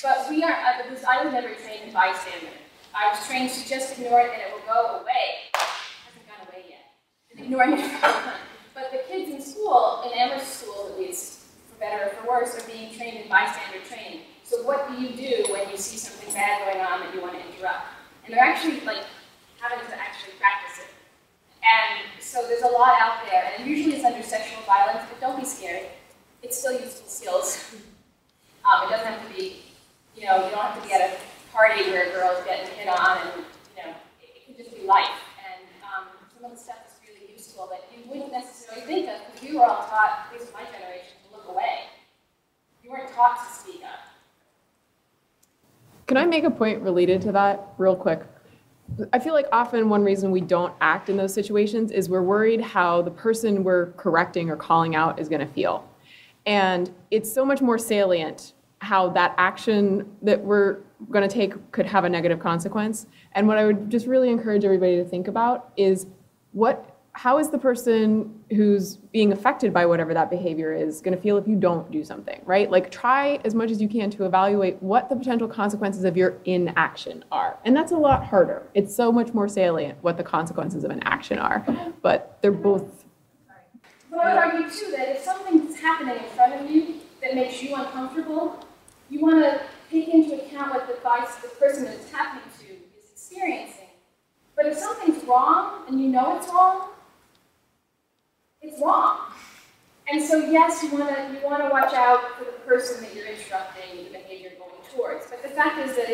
but we aren't, I was never trained in bystander. I was trained to just ignore it and it will go away. It hasn't gone away yet. And ignoring it for all the time. But the kids in school, in Amherst schools at least, for better or for worse, are being trained in bystander training. So what do you do when you see something bad going on that you want to interrupt? And they're actually like having to actually practice it. And so there's a lot out there, and usually it's under sexual violence, but don't be scared. It's still useful skills. It doesn't have to be, you don't have to be at a party where a girl's getting hit on, and it could just be life. And some of the stuff is really useful that you wouldn't necessarily think of, because we were all taught, at least my generation, to look away. You weren't taught to speak up. Can I make a point related to that real quick? I feel like often one reason we don't act in those situations is we're worried how the person we're correcting or calling out is going to feel. And it's so much more salient how that action that we're going to take could have a negative consequence. And what I would just really encourage everybody to think about is how is the person who's being affected by whatever that behavior is going to feel if you don't do something, right? Like, try as much as you can to evaluate what the potential consequences of your inaction are. And that's a lot harder. It's so much more salient what the consequences of an action are, but they're both. But I would argue too that if something's happening in front of you that makes you uncomfortable, you want to take into account what the person that it's happening to is experiencing. But if something's wrong and you know it's wrong, it's wrong. And so yes, you want to watch out for the person that you're instructing the behavior going towards. But the fact is that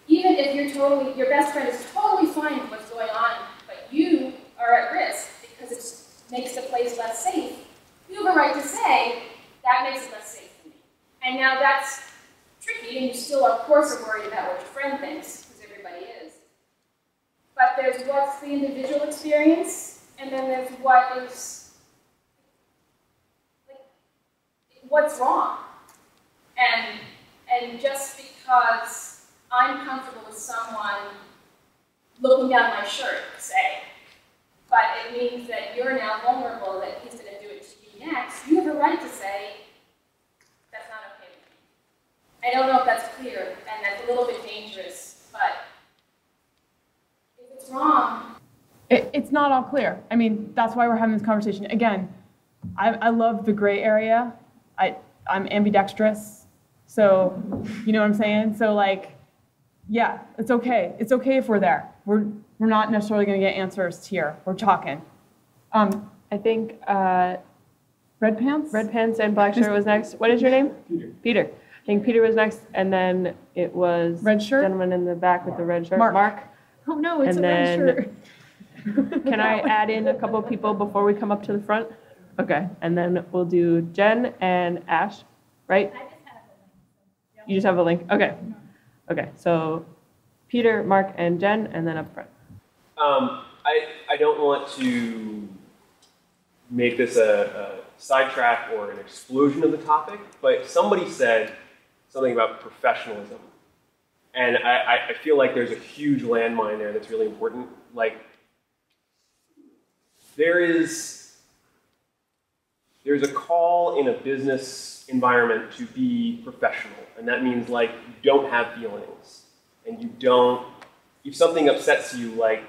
even if your best friend is totally fine with what's going on, but you are at risk because it makes the place less safe, you have a right to say, that makes it less safe for me. And now that's tricky, and you still, of course, are worried about what your friend thinks, because everybody is. But there's what's the individual experience, and then there's what's wrong. And just because I'm comfortable with someone looking down my shirt, say, but it means that you're now vulnerable, that he's going to do it to you next, you have a right to say, that's not okay with me. I don't know if that's clear, and that's a little bit dangerous, but if it's wrong. It's not all clear. I mean, that's why we're having this conversation. Again, I love the gray area. I'm ambidextrous, so you know what I'm saying? So like, yeah, it's okay. It's okay if we're there. We're not necessarily going to get answers here. We're talking. I think Red Pants and Black Shirt was next. What is your name? Peter. I think Peter was next, and then it was red shirt. Gentleman in the back with the red shirt. Mark. Oh no, it's a red shirt. Can I add in a couple of people before we come up to the front? Okay, and then we'll do Jen and Ash, right? You just have a link? Okay. Okay, so Peter, Mark, and Jen, and then up front. I don't want to make this a sidetrack or an explosion of the topic, but somebody said something about professionalism. And I feel like there's a huge landmine there that's really important. Like, there's a call in a business environment to be professional, and that means like you don't have feelings, and you don't, if something upsets you, like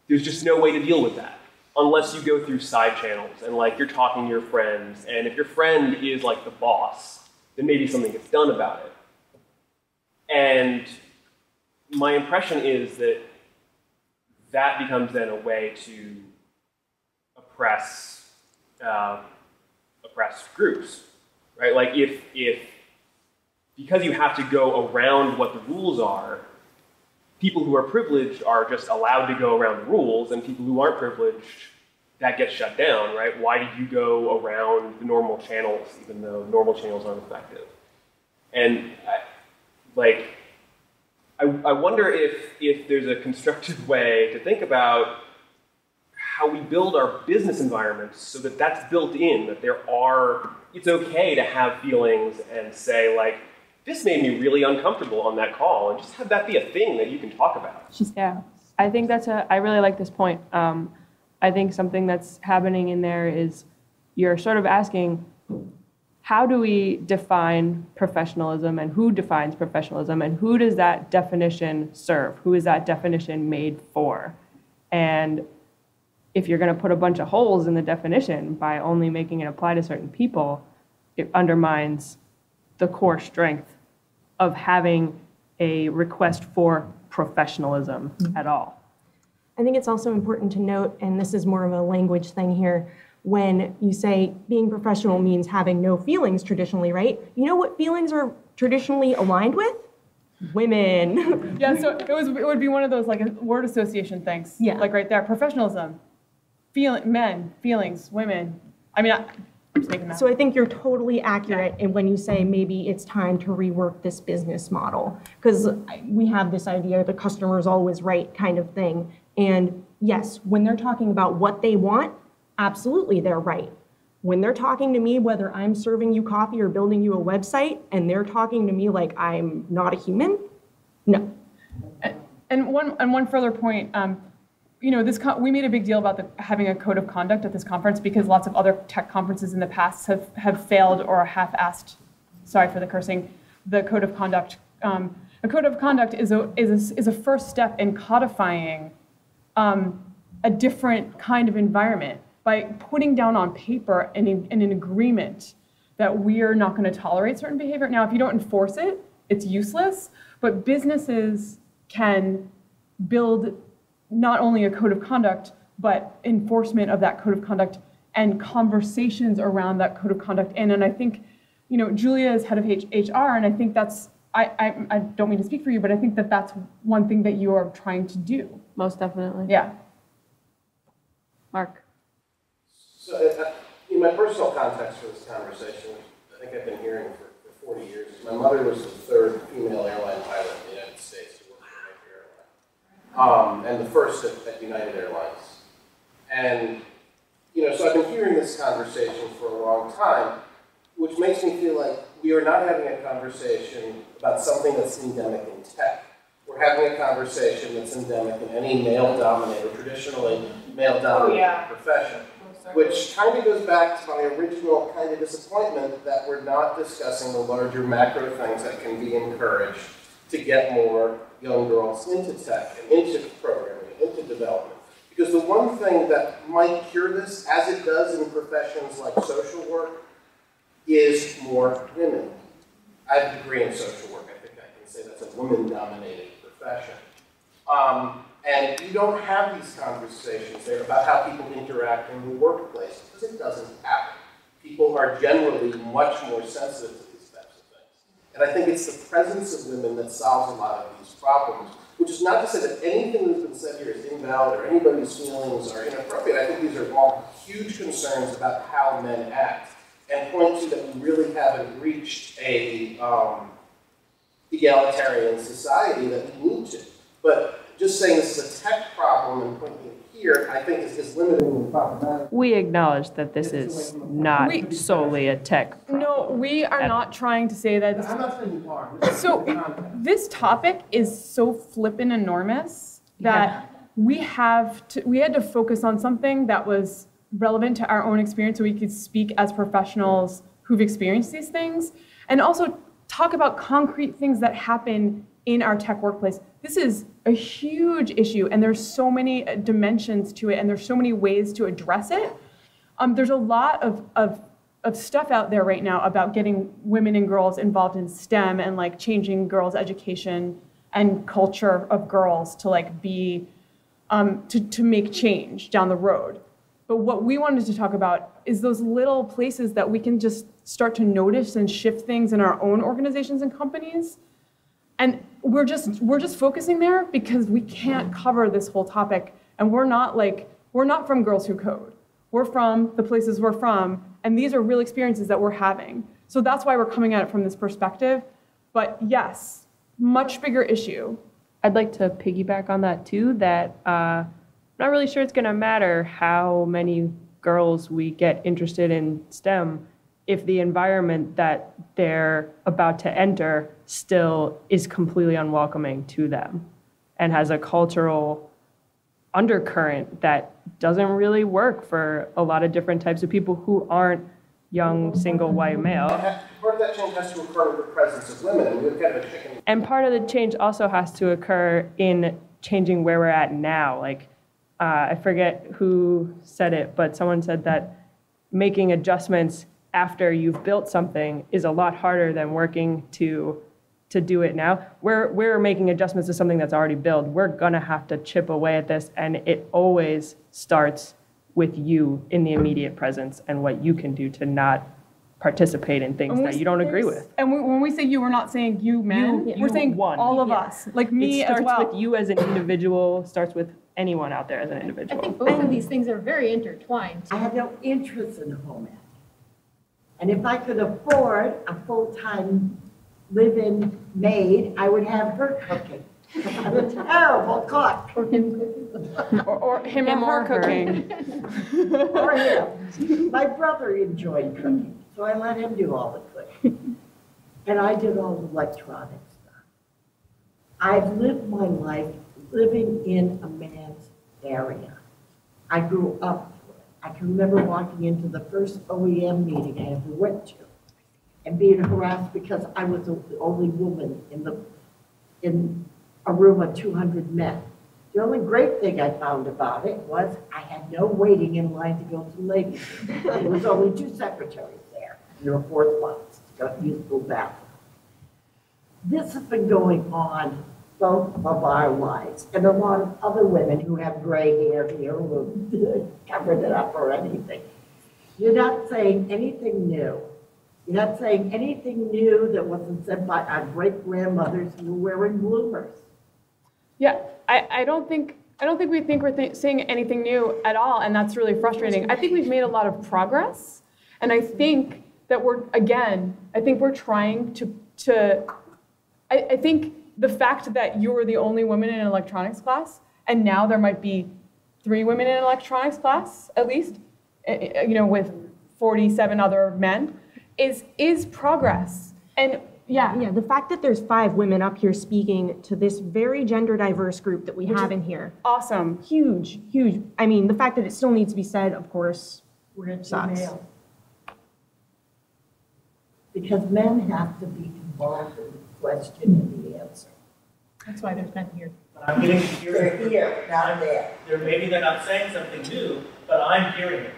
there's just no way to deal with that unless you go through side channels and like you're talking to your friends, and if your friend is like the boss, then maybe something gets done about it. And my impression is that that becomes then a way to oppress groups, right? Like if because you have to go around what the rules are, people who are privileged are just allowed to go around the rules, and people who aren't privileged, that gets shut down, right? Why did you go around the normal channels even though normal channels aren't effective? And I wonder if there's a constructive way to think about how we build our business environments so that that's built in, that it's okay to have feelings and say like, this made me really uncomfortable on that call, and just have that be a thing that you can talk about. Yeah, I think I really like this point. I think something that's happening in there is you're sort of asking, how do we define professionalism, and who defines professionalism, and who does that definition serve? Who is that definition made for? And if you're going to put a bunch of holes in the definition by only making it apply to certain people, it undermines the core strength of having a request for professionalism at all. I think it's also important to note, and this is more of a language thing here, when you say being professional means having no feelings traditionally, right? You know what feelings are traditionally aligned with? Women. Yeah, so it would be one of those like word association things. Yeah. Like right there, professionalism, men, feelings, women. I mean, I'm just making that. So I think you're totally accurate in when you say maybe it's time to rework this business model, because we have this idea the customer is always right kind of thing. And yes, when they're talking about what they want, absolutely they're right. When they're talking to me, whether I'm serving you coffee or building you a website, and they're talking to me like I'm not a human, no. And one further point, you know, we made a big deal about having a code of conduct at this conference because lots of other tech conferences in the past have failed or half-assed, sorry for the cursing, the code of conduct. A code of conduct is a first step in codifying a different kind of environment by putting down on paper in an agreement that we are not going to tolerate certain behavior. Now, if you don't enforce it, it's useless, but businesses can build not only a code of conduct, but enforcement of that code of conduct and conversations around that code of conduct. And I think, you know, Julia is head of HR, and I think that's, I don't mean to speak for you, but I think that that's one thing that you are trying to do. Most definitely. Yeah. Mark. So in my personal context for this conversation, I think I've been hearing for 40 years. My mother was the third female airline pilot in the United States to work for a major airline, and the first at United Airlines. And, you know, so I've been hearing this conversation for a long time, which makes me feel like we are not having a conversation about something that's endemic in tech. We're having a conversation that's endemic in any male-dominated, traditionally male-dominated profession, which kind of goes back to my original kind of disappointment that we're not discussing the larger macro things that can be encouraged to get more young girls into tech and into programming, into development. Because the one thing that might cure this, as it does in professions like social work, is more women. I have a degree in social work. I think I can say that's a woman-dominated profession. And you don't have these conversations there about how people interact in the workplace, because it doesn't happen. People are generally much more sensitive to these types of things. And I think it's the presence of women that solves a lot of these problems, which is not to say that anything that's been said here is invalid or anybody's feelings are inappropriate. I think these are all huge concerns about how men act, and point to that we really haven't reached a egalitarian society that we need to. But just saying this is a tech problem and pointing it here, I think is limiting and problematic. We acknowledge that this is not solely a tech problem. No, we are not trying to say that. I'm not saying you are. So this topic is so flippin' enormous that we had to focus on something that was relevant to our own experience so we could speak as professionals who've experienced these things, and also talk about concrete things that happen in our tech workplace. This is a huge issue, and there's so many dimensions to it, and there's so many ways to address it. There's a lot of stuff out there right now about getting women and girls involved in STEM and like changing girls' education and culture of girls to like be, to make change down the road. But what we wanted to talk about is those little places that we can just start to notice and shift things in our own organizations and companies. And we're just focusing there because we can't cover this whole topic. And we're not from Girls Who Code. We're from the places we're from, and these are real experiences that we're having. So that's why we're coming at it from this perspective. But yes, much bigger issue. I'd like to piggyback on that too, that I'm not really sure it's gonna matter how many girls we get interested in STEM if the environment that they're about to enter still is completely unwelcoming to them and has a cultural undercurrent that doesn't really work for a lot of different types of people who aren't young, single, white male. Part of that change has to occur with the presence of women, and we've kind of a chicken. And part of the change also has to occur in changing where we're at now. Like, I forget who said it, but someone said that making adjustments after you've built something is a lot harder than working to do it now. We're making adjustments to something that's already built. We're gonna have to chip away at this, and it always starts with you in the immediate presence and what you can do to not participate in things that you don't agree with. And when we say you, we're not saying you men. We're saying all of us, like me as well. It starts with you as an individual, starts with anyone out there as an individual. I think both of these things are very intertwined. I have no interest in home ec. And if I could afford a full-time live-in maid, I would have her cooking. I'm a terrible cook. Or him cooking. or him or her cooking. Or him. My brother enjoyed cooking, so I let him do all the cooking. And I did all the electronic stuff. I've lived my life living in a man's area. I grew up. I can remember walking into the first OEM meeting I ever went to and being harassed because I was the only woman in a room of 200 men. The only great thing I found about it was I had no waiting in line to go to the ladies' room. There was only 2 secretaries there. There were 4 spots to go use the bathroom. This has been going on both of our lives, and a lot of other women who have gray hair here who covered it up or anything. You're not saying anything new. You're not saying anything new that wasn't said by our great-grandmothers who were wearing bloomers. Yeah, I don't think we're saying anything new at all, and that's really frustrating. I think we've made a lot of progress, and I think that we're trying to I think the fact that you were the only woman in an electronics class, and now there might be 3 women in an electronics class, at least, with 47 other men, is progress. And yeah, the fact that there's 5 women up here speaking to this very gender diverse group that we have in here. Awesome. Huge. I mean, the fact that it still needs to be said, of course, sucks. Male. Because men have to be involved in the question and the answer. That's why there's men here. But I'm getting They're here, not there. Maybe they're not saying something new, but I'm hearing it.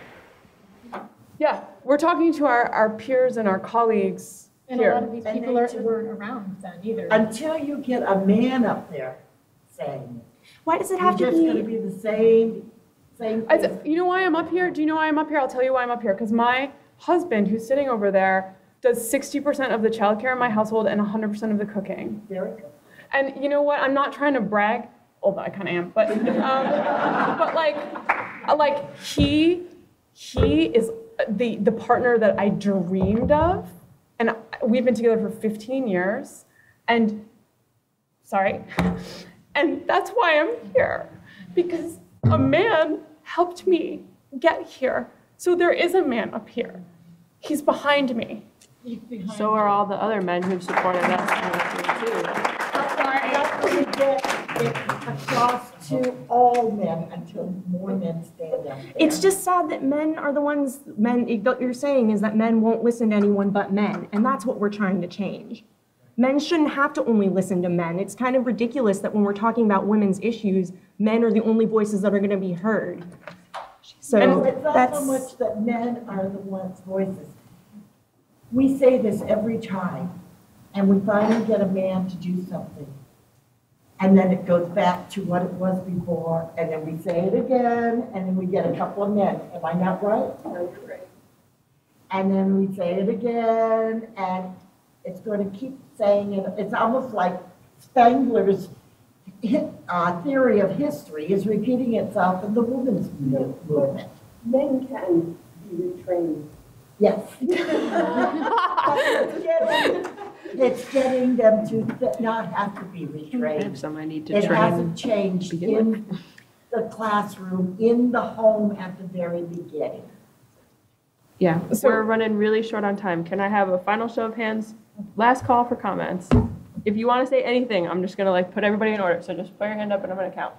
Yeah, we're talking to our peers and our colleagues And here. a lot of these people weren't around then either. Until you get a man up there saying it. Why does it have to be? It's just going to be the same thing. You know why I'm up here? Do you know why I'm up here? I'll tell you why I'm up here. Because my husband, who's sitting over there, does 60% of the childcare in my household and 100% of the cooking. Very good. And you know what? I'm not trying to brag, although I kind of am. But like he is the partner that I dreamed of, and we've been together for 15 years. And and that's why I'm here, because a man helped me get here. So there is a man up here. He's behind me. So are all the other men who've supported us too. That's going to get it across to all men until more men stand up. It's just sad that men are the ones, what you're saying is that men won't listen to anyone but men, and that's what we're trying to change. Men shouldn't have to only listen to men. It's kind of ridiculous that when we're talking about women's issues, men are the only voices that are going to be heard. So it's not so much that men are the ones voices. We say this every time, and we finally get a man to do something. And then it goes back to what it was before, and then we say it again, and then we get a couple of men. Am I not right? No, you're right. And then we say it again, and it's going to keep saying it. It's almost like Spengler's theory of history is repeating itself in the women's movement. Men can be retrained. Yes. It's getting them to not have to be retrained. Some I need to it train. hasn't changed in the classroom, in the home at the very beginning. Yeah, so we're running really short on time. Can I have a final show of hands? Last call for comments. If you want to say anything, I'm just going to put everybody in order. So just put your hand up and I'm going to count.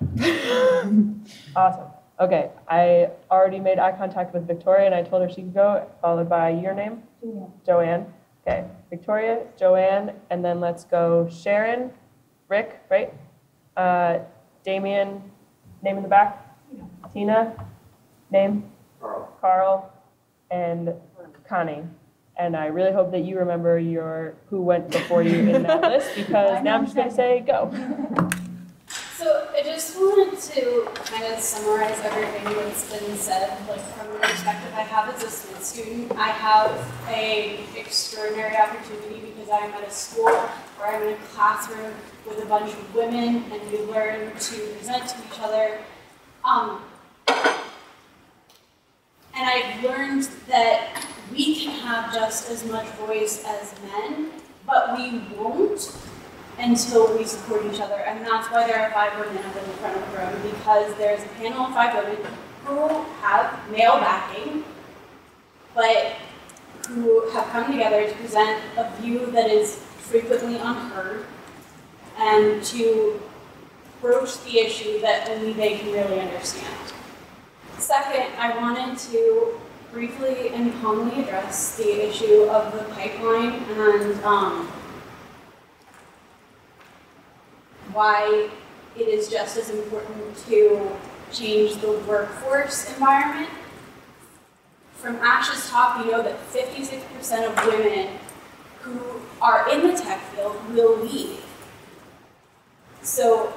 Awesome. Okay, I already made eye contact with Victoria and I told her she could go, followed by your name? Joanne. Okay, Victoria, Joanne, and then let's go Sharon, Rick, right? Damien, name in the back? Tina, name? Carl, and Connie. And I really hope that you remember who went before you in that list, because now I'm just going to say go. So I just wanted to kind of summarize everything that's been said, from the perspective I have as a SMIT student. I have an extraordinary opportunity because I'm at a school where I'm in a classroom with a bunch of women and we learn to present to each other. And I've learned that we can have just as much voice as men, but we won't until we support each other. And that's why there are 5 women up in the front of the room, because there's a panel of 5 women who have male backing, but who have come together to present a view that is frequently unheard and to broach the issue that only they can really understand. Second, I wanted to briefly and calmly address the issue of the pipeline and why it is just as important to change the workforce environment. From Ash's talk, we know that 56% of women who are in the tech field will leave. So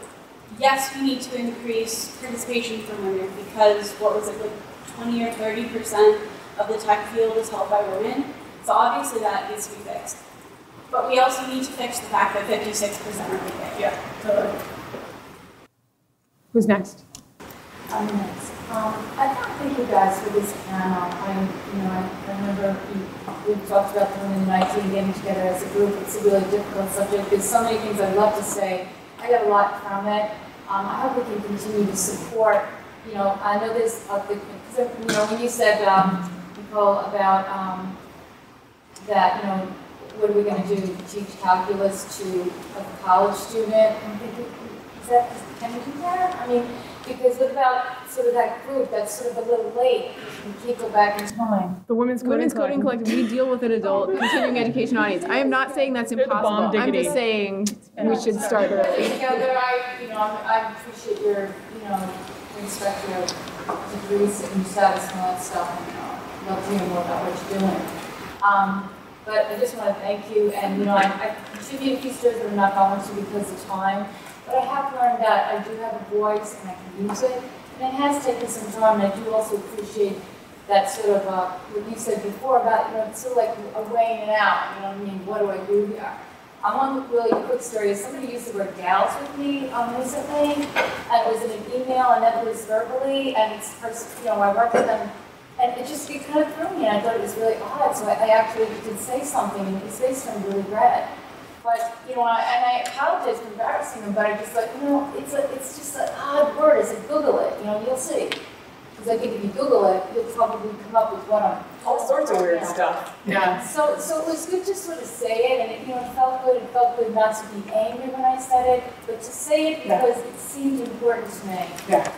yes, we need to increase participation from women because, 20 or 30% of the tech field is held by women. So obviously that needs to be fixed. But we also need to fix the fact that 56% are leaving. Yeah, totally. Who's next? I'm next. Thank you guys for this panel. I remember we talked about the women in IT getting together as a group. It's a really difficult subject. There's so many things I'd love to say. I got a lot from it. I hope we can continue to support. I know there's when you said, Nicole, about that, what are we going to do? Teach calculus to a college student? I'm thinking, can we do that? I mean, because what about sort of that group that's sort of a little late? We can't go back in time. The Women's Coding Collective, we deal with an adult continuing education audience. I am not saying that's impossible. I'm just saying we should start early. Together, I appreciate your, respect your degrees and your status and all that stuff. And love to hear more about what you're doing. But I just want to thank you. And I contribute a few stories that I'm not going to because of time. But I have learned that I do have a voice and I can use it. And it has taken some time. And I do also appreciate that sort of what you said before about, it's sort of like a weighing it out. You know what I mean? What do I do here? One really quick story is somebody used the word gals with me recently, and it was in an email, and then it was verbally, and it's first, I worked with them, and it kind of threw me, and I thought it was really odd, so I actually did say something, and his face turned really red. But, and I apologize for embarrassing him, but I just like, it's just an odd word. I said, Google it, you'll see. Because I think if you Google it, you'll probably come up with what I'm all sorts of weird stuff. Yeah. So it was good to sort of say it, and it felt good. It felt good not to be angry when I said it, but to say it because it seemed important to me. Yeah.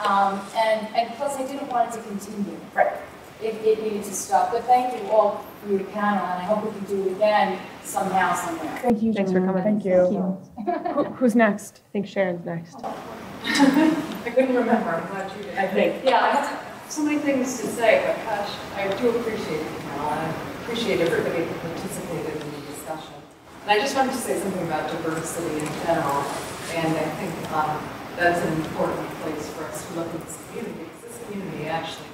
And plus, I didn't want it to continue. Right. It needed to stop. But thank you all for your panel, and I hope we can do it again somehow, somewhere. Thank you. Thanks for coming. Thank you. Who's next? I think Sharon's next. I couldn't remember. I'm glad you did. I think. Yeah, I have so many things to say, but gosh, I do appreciate the panel, and I appreciate everybody that participated in the discussion. And I just wanted to say something about diversity in general, and I think that's an important place for us to look at this community, because this community actually,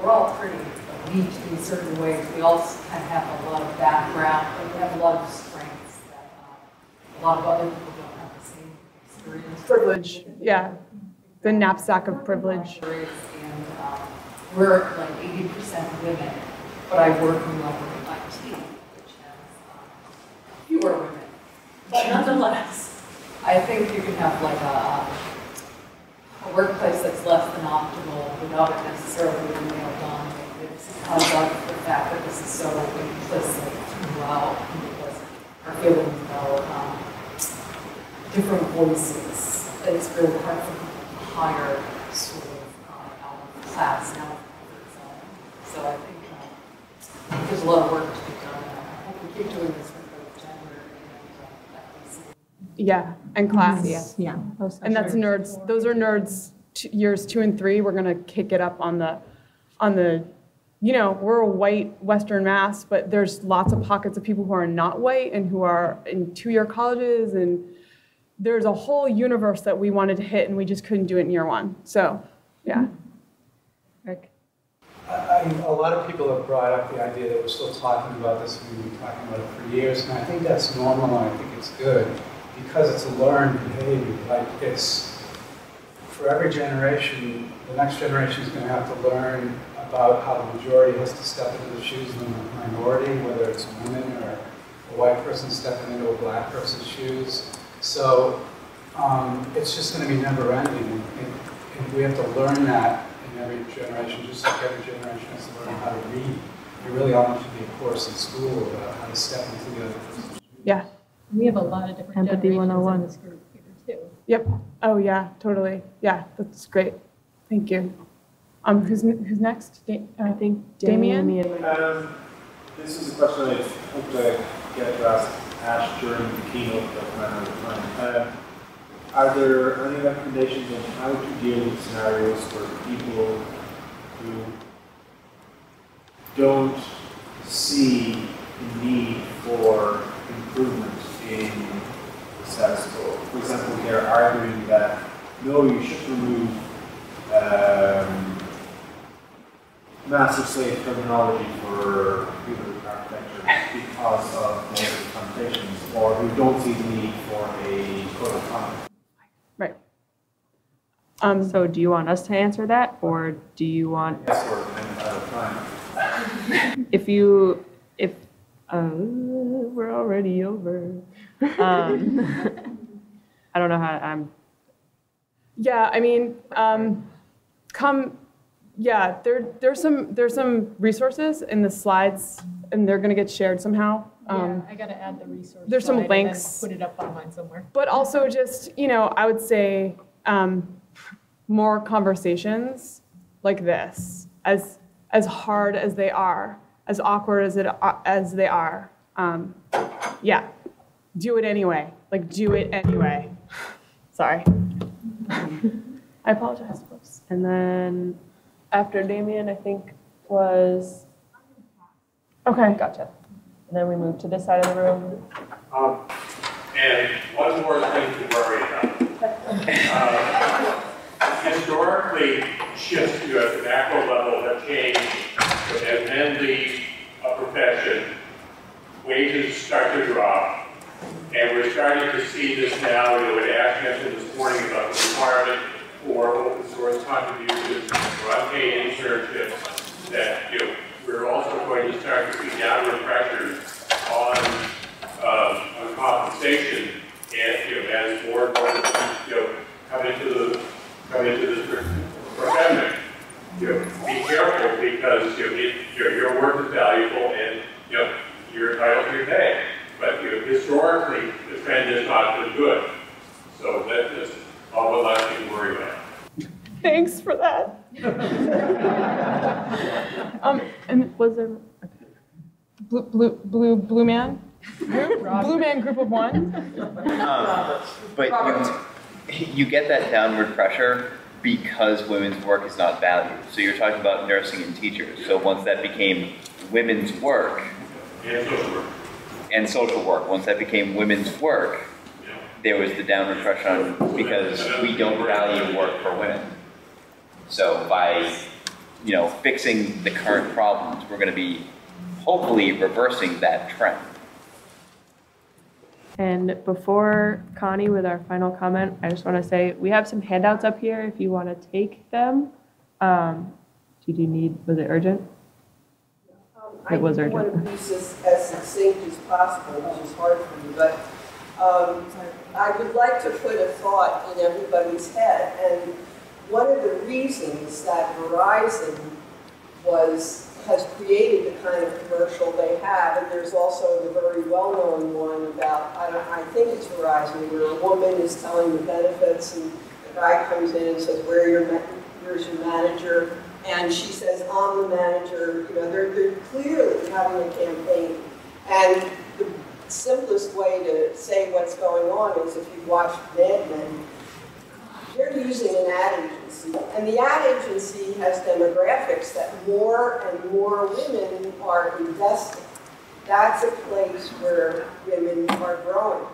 we're all pretty elite in certain ways. We all kind of have a lot of background, but we have a lot of strengths that a lot of other people don't have the same experience. Privilege, yeah. The knapsack of privilege. And we're like 80% women, but I work in level IT, which has fewer women. But nonetheless, I think you can have like a workplace that's less than optimal without it necessarily being male-dominated. It's because of the fact that this is so implicit throughout, because our feelings about different voices, that it's really hard for people to hire sort of out of class now. So I think there's a lot of work to be done. I hope we keep doing this with both gender and ethnicity. Yeah, and class. Yeah. And that's nerds. Those are nerds years 2 and 3. We're gonna kick it up on the, we're a white Western Mass, but there's lots of pockets of people who are not white and who are in 2-year colleges, and there's a whole universe that we wanted to hit, and we just couldn't do it in year 1. So, yeah. Rick. A lot of people have brought up the idea that we're still talking about this, and we've been talking about it for years, and I think that's normal, and I think it's good, because it's a learned behavior. Like, it's, for every generation, the next generation is going to have to learn about how the majority has to step into the shoes of the minority, whether it's a woman or a white person stepping into a black person's shoes. So it's just going to be never-ending, and we have to learn that in every generation, just like every generation has to learn how to read. There really ought to be a course in school about how to step into the other person's shoes. Yeah. We have a lot of different Empathy generations 101. in this group here too. Yep. Oh yeah, totally. Yeah, that's great. Thank you. Who's next? I think Damien. This is a question I hope to get asked during the keynote that ran out of time. Are there any recommendations on how to deal with scenarios where people who don't see the need for improvement in the status quo? For example, they're arguing that no, you should remove massive slave terminology for computer architecture because of negative connotations, or who don't see the need for a code of conduct. Right. So do you want us to answer that, or do you want? Yes, we're out of time. If we're already over. I don't know how I'm. Yeah, I mean, there's some resources in the slides, and they're going to get shared somehow. Yeah, I got to add the resource. There's some slide links. and then put it up online somewhere. But also just, I would say more conversations like this, as hard as they are, as awkward as they are. Yeah, do it anyway. Like, do it anyway. Sorry. I apologize, folks. And then after Damien, I think was. Okay. Gotcha. And then we moved to this side of the room. And one more thing to worry about. Historically, shifts to a macro level have changed. As men leave a profession, wages start to drop, and we're starting to see this now, what Ash mentioned this morning about the requirement for open source contributions or unpaid internships, that we're also going to start to see downward pressures on compensation, and as more and more come into this profession. Be careful, because your work is valuable, and you're entitled to your pay. But historically, the trend has not been good. So that's just all one last thing to worry about. Thanks for that. And was there blue man? Blue man group of one? But you get that downward pressure because women's work is not valued. So you're talking about nursing and teachers. So once that became women's work, and social work, once that became women's work, there was the downward pressure on, because we don't value work for women. So by fixing the current problems, we're going to be hopefully reversing that trend. And before Connie with our final comment, I just want to say we have some handouts up here if you want to take them. Did you need, was it urgent? It was urgent. I want to be as succinct as possible, which is hard for me, but I would like to put a thought in everybody's head. And one of the reasons that Verizon has created the kind of commercial they have, and there's also the very well-known one about, I think it's Verizon, where a woman is telling the benefits, and the guy comes in and says, where's your manager? And she says, I'm the manager. They're clearly having a campaign. And the simplest way to say what's going on is if you watch Mad Men, they're using an ad agency. And the ad agency has demographics that more and more women are investing. That's a place where women are growing.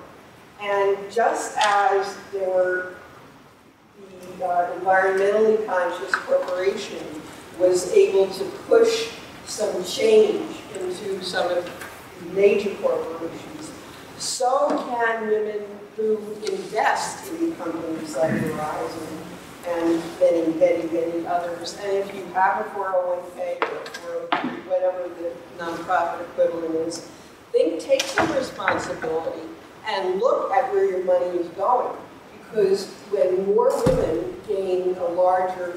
And just as there were the environmentally conscious corporation was able to push some change into some of the major corporations, so can women who invest in companies like Verizon and many others. And if you have a 401k or whatever the nonprofit equivalent is, take some responsibility and look at where your money is going. Because when more women gain a larger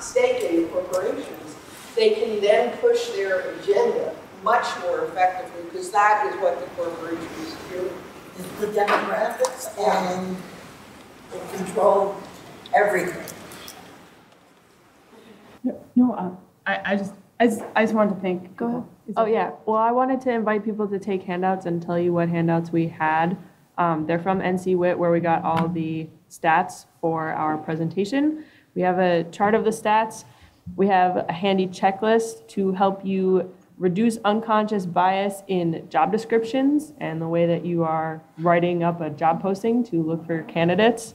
stake in the corporations, they can then push their agenda much more effectively, because that is what the corporations do. The demographics, and they control everything. I just wanted to thank. Go ahead. Oh yeah. Well, I wanted to invite people to take handouts and tell you what handouts we had. They're from NC WIT, where we got all the stats for our presentation. We have a chart of the stats. We have a handy checklist to help you reduce unconscious bias in job descriptions and the way that you are writing up a job posting to look for candidates.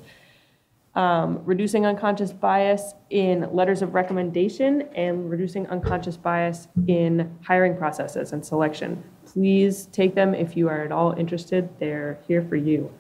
Reducing unconscious bias in letters of recommendation, and reducing unconscious bias in hiring processes and selection. Please take them if you are at all interested. They're here for you.